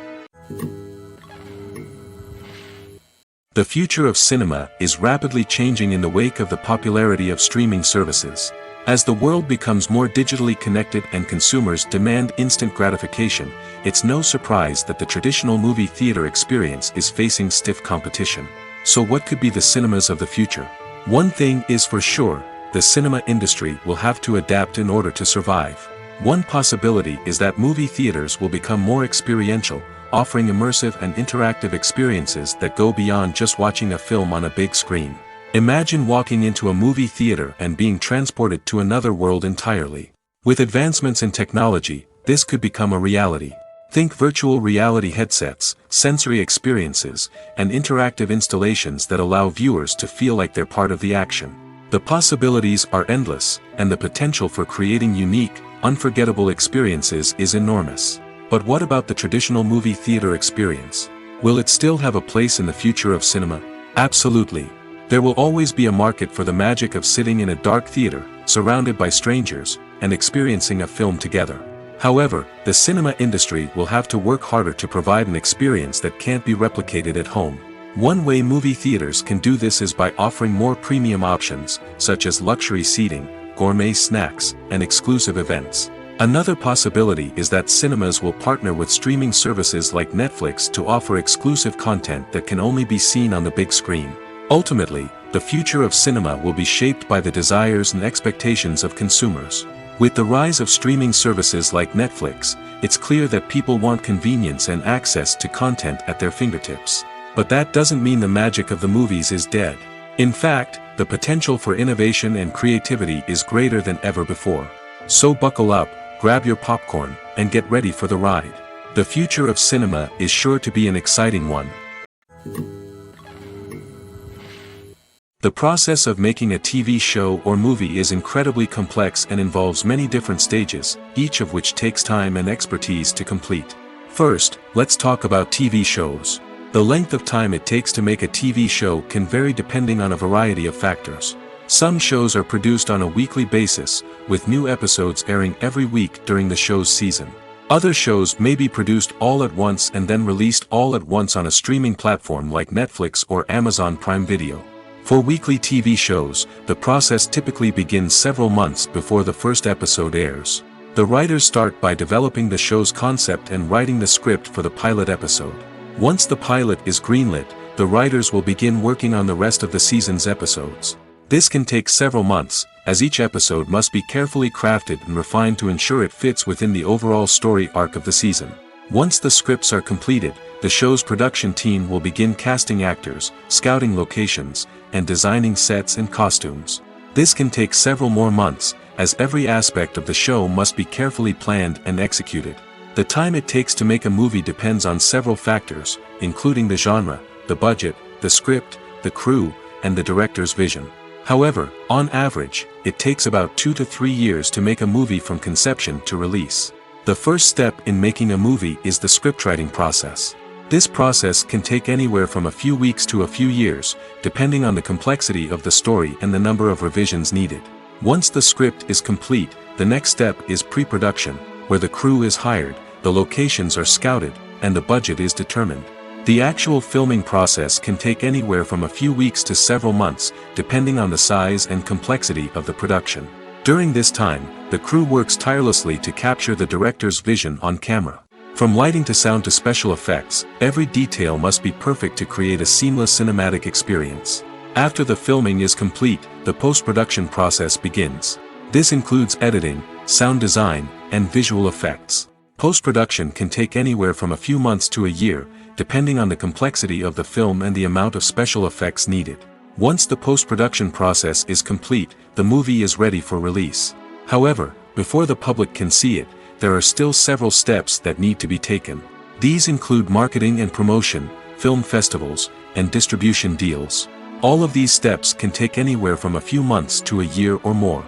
The future of cinema is rapidly changing in the wake of the popularity of streaming services. As the world becomes more digitally connected and consumers demand instant gratification, it's no surprise that the traditional movie theater experience is facing stiff competition. So what could be the cinemas of the future? One thing is for sure, the cinema industry will have to adapt in order to survive. One possibility is that movie theaters will become more experiential, offering immersive and interactive experiences that go beyond just watching a film on a big screen. Imagine walking into a movie theater and being transported to another world entirely. With advancements in technology, this could become a reality. Think virtual reality headsets, sensory experiences, and interactive installations that allow viewers to feel like they're part of the action. The possibilities are endless, and the potential for creating unique, unforgettable experiences is enormous. But what about the traditional movie theater experience? Will it still have a place in the future of cinema? Absolutely. There will always be a market for the magic of sitting in a dark theater, surrounded by strangers, and experiencing a film together. However, the cinema industry will have to work harder to provide an experience that can't be replicated at home. One way movie theaters can do this is by offering more premium options, such as luxury seating, gourmet snacks, and exclusive events. Another possibility is that cinemas will partner with streaming services like Netflix to offer exclusive content that can only be seen on the big screen. Ultimately, the future of cinema will be shaped by the desires and expectations of consumers. With the rise of streaming services like Netflix, it's clear that people want convenience and access to content at their fingertips. But that doesn't mean the magic of the movies is dead. In fact, the potential for innovation and creativity is greater than ever before. So buckle up, grab your popcorn, and get ready for the ride. The future of cinema is sure to be an exciting one. The process of making a TV show or movie is incredibly complex and involves many different stages, each of which takes time and expertise to complete. First, let's talk about TV shows. The length of time it takes to make a TV show can vary depending on a variety of factors. Some shows are produced on a weekly basis, with new episodes airing every week during the show's season. Other shows may be produced all at once and then released all at once on a streaming platform like Netflix or Amazon Prime Video. For weekly TV shows, the process typically begins several months before the first episode airs. The writers start by developing the show's concept and writing the script for the pilot episode. Once the pilot is greenlit, the writers will begin working on the rest of the season's episodes. This can take several months, as each episode must be carefully crafted and refined to ensure it fits within the overall story arc of the season. Once the scripts are completed, the show's production team will begin casting actors, scouting locations, and designing sets and costumes. This can take several more months, as every aspect of the show must be carefully planned and executed. The time it takes to make a movie depends on several factors, including the genre, the budget, the script, the crew, and the director's vision. However, on average, it takes about 2 to 3 years to make a movie from conception to release. The first step in making a movie is the scriptwriting process. This process can take anywhere from a few weeks to a few years, depending on the complexity of the story and the number of revisions needed. Once the script is complete, the next step is pre-production, where the crew is hired, the locations are scouted, and the budget is determined. The actual filming process can take anywhere from a few weeks to several months, depending on the size and complexity of the production. During this time, the crew works tirelessly to capture the director's vision on camera. From lighting to sound to special effects, every detail must be perfect to create a seamless cinematic experience. After the filming is complete, the post-production process begins. This includes editing, sound design, and visual effects. Post-production can take anywhere from a few months to a year, depending on the complexity of the film and the amount of special effects needed. Once the post-production process is complete, the movie is ready for release. However, before the public can see it, there are still several steps that need to be taken. These include marketing and promotion, film festivals, and distribution deals. All of these steps can take anywhere from a few months to a year or more.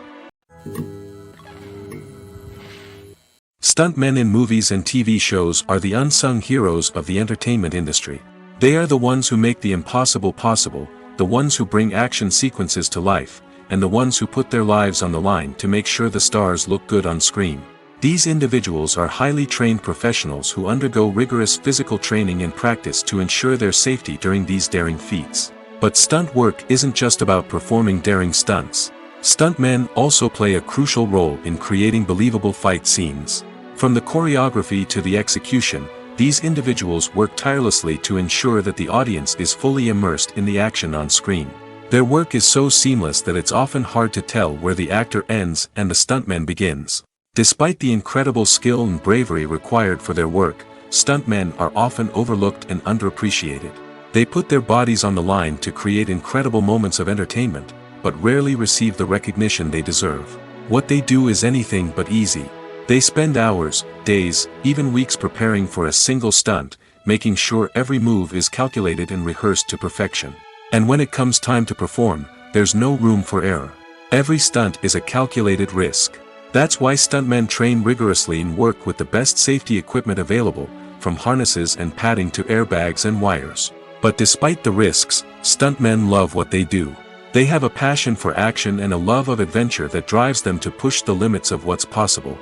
Stuntmen in movies and TV shows are the unsung heroes of the entertainment industry. They are the ones who make the impossible possible, the ones who bring action sequences to life, and the ones who put their lives on the line to make sure the stars look good on screen. These individuals are highly trained professionals who undergo rigorous physical training and practice to ensure their safety during these daring feats. But stunt work isn't just about performing daring stunts. Stuntmen also play a crucial role in creating believable fight scenes. From the choreography to the execution, these individuals work tirelessly to ensure that the audience is fully immersed in the action on screen. Their work is so seamless that it's often hard to tell where the actor ends and the stuntman begins. Despite the incredible skill and bravery required for their work, stuntmen are often overlooked and underappreciated. They put their bodies on the line to create incredible moments of entertainment, but rarely receive the recognition they deserve. What they do is anything but easy. They spend hours, days, even weeks preparing for a single stunt, making sure every move is calculated and rehearsed to perfection. And when it comes time to perform, there's no room for error. Every stunt is a calculated risk. That's why stuntmen train rigorously and work with the best safety equipment available, from harnesses and padding to airbags and wires. But despite the risks, stuntmen love what they do. They have a passion for action and a love of adventure that drives them to push the limits of what's possible.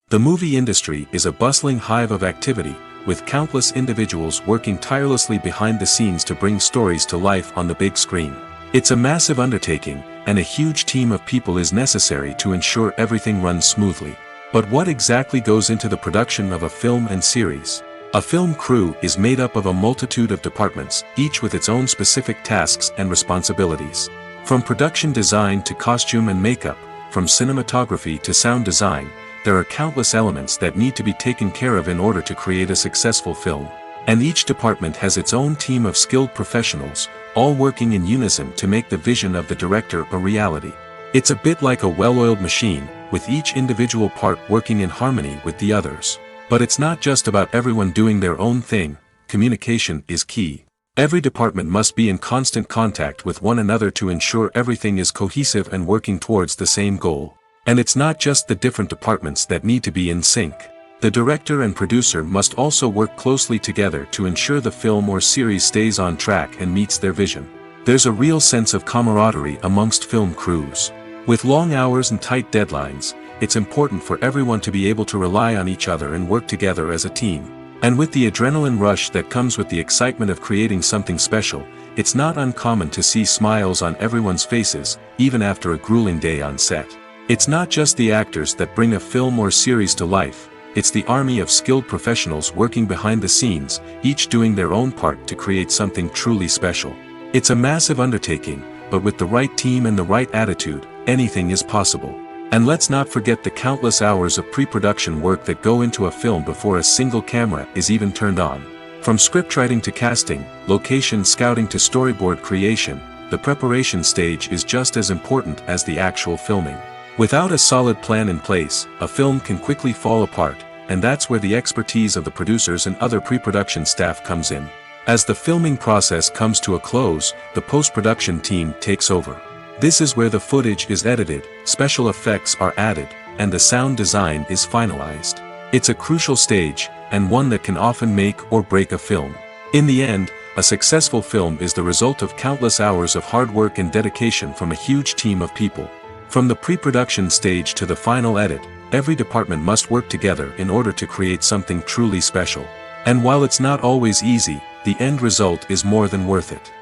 The movie industry is a bustling hive of activity, with countless individuals working tirelessly behind the scenes to bring stories to life on the big screen. It's a massive undertaking, and a huge team of people is necessary to ensure everything runs smoothly. But what exactly goes into the production of a film and series? A film crew is made up of a multitude of departments, each with its own specific tasks and responsibilities. From production design to costume and makeup, from cinematography to sound design, there are countless elements that need to be taken care of in order to create a successful film. And each department has its own team of skilled professionals, all working in unison to make the vision of the director a reality. It's a bit like a well-oiled machine, with each individual part working in harmony with the others. But it's not just about everyone doing their own thing. Communication is key. Every department must be in constant contact with one another to ensure everything is cohesive and working towards the same goal. And it's not just the different departments that need to be in sync. The director and producer must also work closely together to ensure the film or series stays on track and meets their vision. There's a real sense of camaraderie amongst film crews. With long hours and tight deadlines, it's important for everyone to be able to rely on each other and work together as a team. And with the adrenaline rush that comes with the excitement of creating something special, it's not uncommon to see smiles on everyone's faces, even after a grueling day on set. It's not just the actors that bring a film or series to life, it's the army of skilled professionals working behind the scenes, each doing their own part to create something truly special. It's a massive undertaking, but with the right team and the right attitude, anything is possible. And let's not forget the countless hours of pre-production work that go into a film before a single camera is even turned on. From scriptwriting to casting, location scouting to storyboard creation, the preparation stage is just as important as the actual filming. Without a solid plan in place, a film can quickly fall apart, and that's where the expertise of the producers and other pre-production staff comes in. As the filming process comes to a close, the post-production team takes over. This is where the footage is edited, special effects are added, and the sound design is finalized. It's a crucial stage, and one that can often make or break a film. In the end, a successful film is the result of countless hours of hard work and dedication from a huge team of people. From the pre-production stage to the final edit, every department must work together in order to create something truly special. And while it's not always easy, the end result is more than worth it.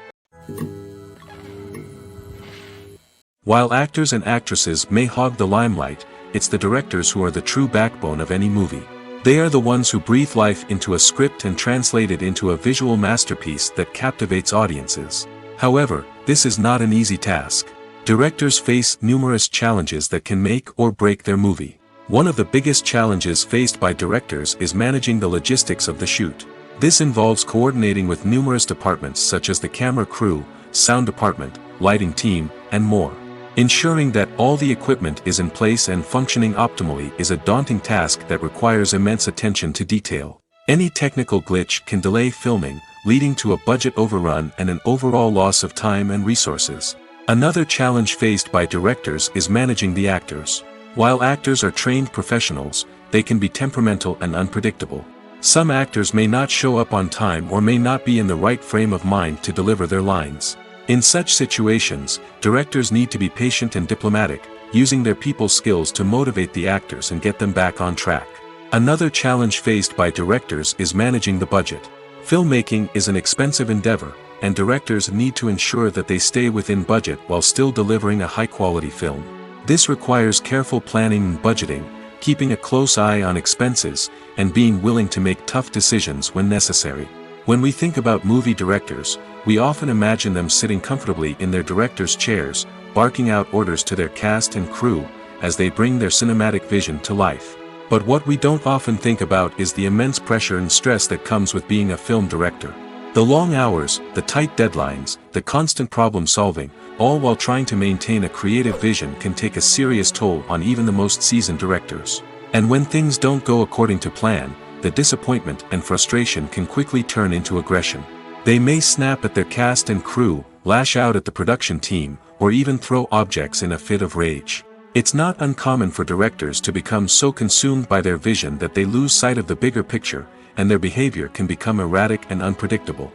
While actors and actresses may hog the limelight, it's the directors who are the true backbone of any movie. They are the ones who breathe life into a script and translate it into a visual masterpiece that captivates audiences. However, this is not an easy task. Directors face numerous challenges that can make or break their movie. One of the biggest challenges faced by directors is managing the logistics of the shoot. This involves coordinating with numerous departments such as the camera crew, sound department, lighting team, and more. Ensuring that all the equipment is in place and functioning optimally is a daunting task that requires immense attention to detail. Any technical glitch can delay filming, leading to a budget overrun and an overall loss of time and resources. Another challenge faced by directors is managing the actors. While actors are trained professionals, they can be temperamental and unpredictable. Some actors may not show up on time or may not be in the right frame of mind to deliver their lines. In such situations, directors need to be patient and diplomatic, using their people skills to motivate the actors and get them back on track. Another challenge faced by directors is managing the budget. Filmmaking is an expensive endeavor, and directors need to ensure that they stay within budget while still delivering a high-quality film. This requires careful planning and budgeting, keeping a close eye on expenses, and being willing to make tough decisions when necessary. When we think about movie directors, we often imagine them sitting comfortably in their director's chairs, barking out orders to their cast and crew, as they bring their cinematic vision to life. But what we don't often think about is the immense pressure and stress that comes with being a film director. The long hours, the tight deadlines, the constant problem solving, all while trying to maintain a creative vision can take a serious toll on even the most seasoned directors. And when things don't go according to plan, the disappointment and frustration can quickly turn into aggression. They may snap at their cast and crew, lash out at the production team, or even throw objects in a fit of rage. It's not uncommon for directors to become so consumed by their vision that they lose sight of the bigger picture, and their behavior can become erratic and unpredictable.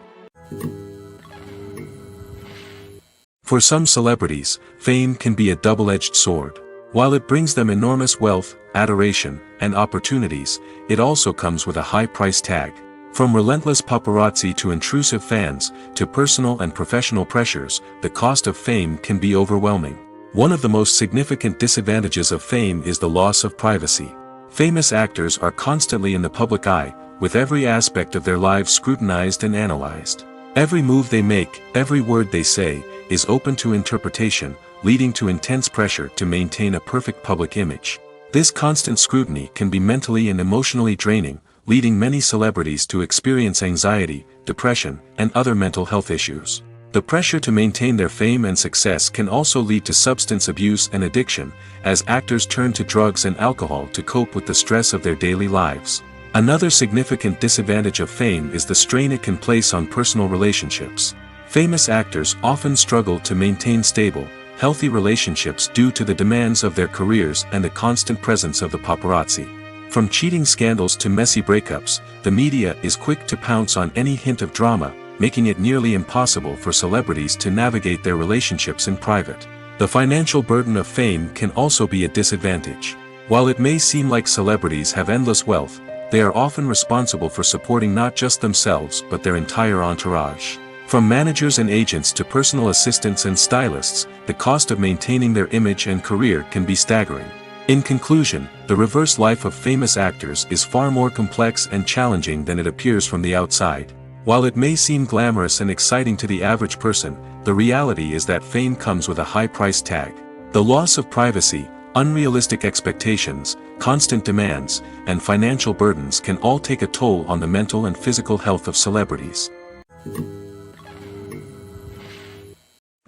For some celebrities, fame can be a double-edged sword. While it brings them enormous wealth, adoration, and opportunities, it also comes with a high price tag. From relentless paparazzi to intrusive fans, to personal and professional pressures, the cost of fame can be overwhelming. One of the most significant disadvantages of fame is the loss of privacy. Famous actors are constantly in the public eye, with every aspect of their lives scrutinized and analyzed. Every move they make, every word they say, is open to interpretation, leading to intense pressure to maintain a perfect public image. This constant scrutiny can be mentally and emotionally draining, leading many celebrities to experience anxiety, depression, and other mental health issues. The pressure to maintain their fame and success can also lead to substance abuse and addiction, as actors turn to drugs and alcohol to cope with the stress of their daily lives. Another significant disadvantage of fame is the strain it can place on personal relationships. Famous actors often struggle to maintain stable, healthy relationships due to the demands of their careers and the constant presence of the paparazzi. From cheating scandals to messy breakups, the media is quick to pounce on any hint of drama, making it nearly impossible for celebrities to navigate their relationships in private. The financial burden of fame can also be a disadvantage. While it may seem like celebrities have endless wealth, they are often responsible for supporting not just themselves but their entire entourage. From managers and agents to personal assistants and stylists, the cost of maintaining their image and career can be staggering. In conclusion, the reverse life of famous actors is far more complex and challenging than it appears from the outside. While it may seem glamorous and exciting to the average person, the reality is that fame comes with a high price tag. The loss of privacy, unrealistic expectations, constant demands, and financial burdens can all take a toll on the mental and physical health of celebrities.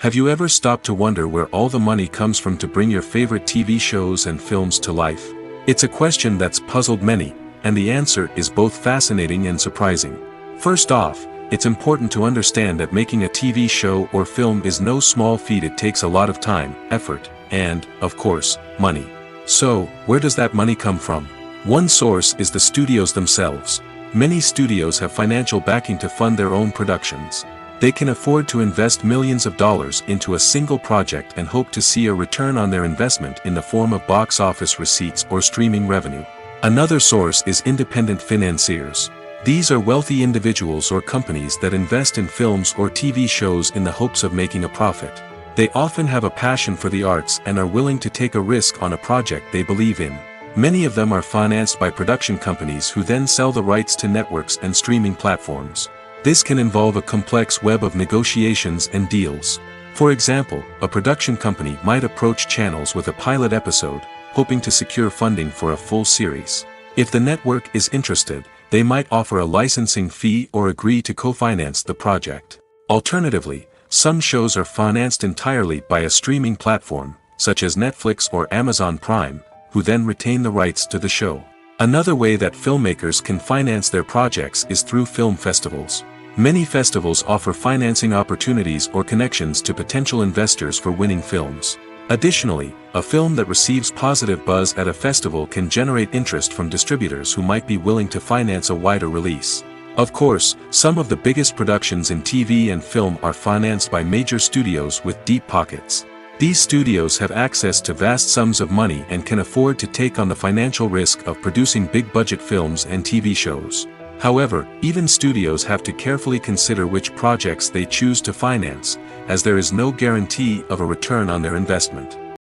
Have you ever stopped to wonder where all the money comes from to bring your favorite TV shows and films to life? It's a question that's puzzled many, and the answer is both fascinating and surprising. First off, it's important to understand that making a TV show or film is no small feat. It takes a lot of time, effort, and, of course, money. So, where does that money come from? One source is the studios themselves. Many studios have financial backing to fund their own productions. They can afford to invest millions of dollars into a single project and hope to see a return on their investment in the form of box office receipts or streaming revenue. Another source is independent financiers. These are wealthy individuals or companies that invest in films or TV shows in the hopes of making a profit. They often have a passion for the arts and are willing to take a risk on a project they believe in. Many of them are financed by production companies who then sell the rights to networks and streaming platforms. This can involve a complex web of negotiations and deals. For example, a production company might approach channels with a pilot episode, hoping to secure funding for a full series. If the network is interested, they might offer a licensing fee or agree to co-finance the project. Alternatively, some shows are financed entirely by a streaming platform, such as Netflix or Amazon Prime, who then retain the rights to the show. Another way that filmmakers can finance their projects is through film festivals. Many festivals offer financing opportunities or connections to potential investors for winning films. Additionally, a film that receives positive buzz at a festival can generate interest from distributors who might be willing to finance a wider release. Of course, some of the biggest productions in TV and film are financed by major studios with deep pockets. These studios have access to vast sums of money and can afford to take on the financial risk of producing big-budget films and TV shows. However, even studios have to carefully consider which projects they choose to finance, as there is no guarantee of a return on their investment.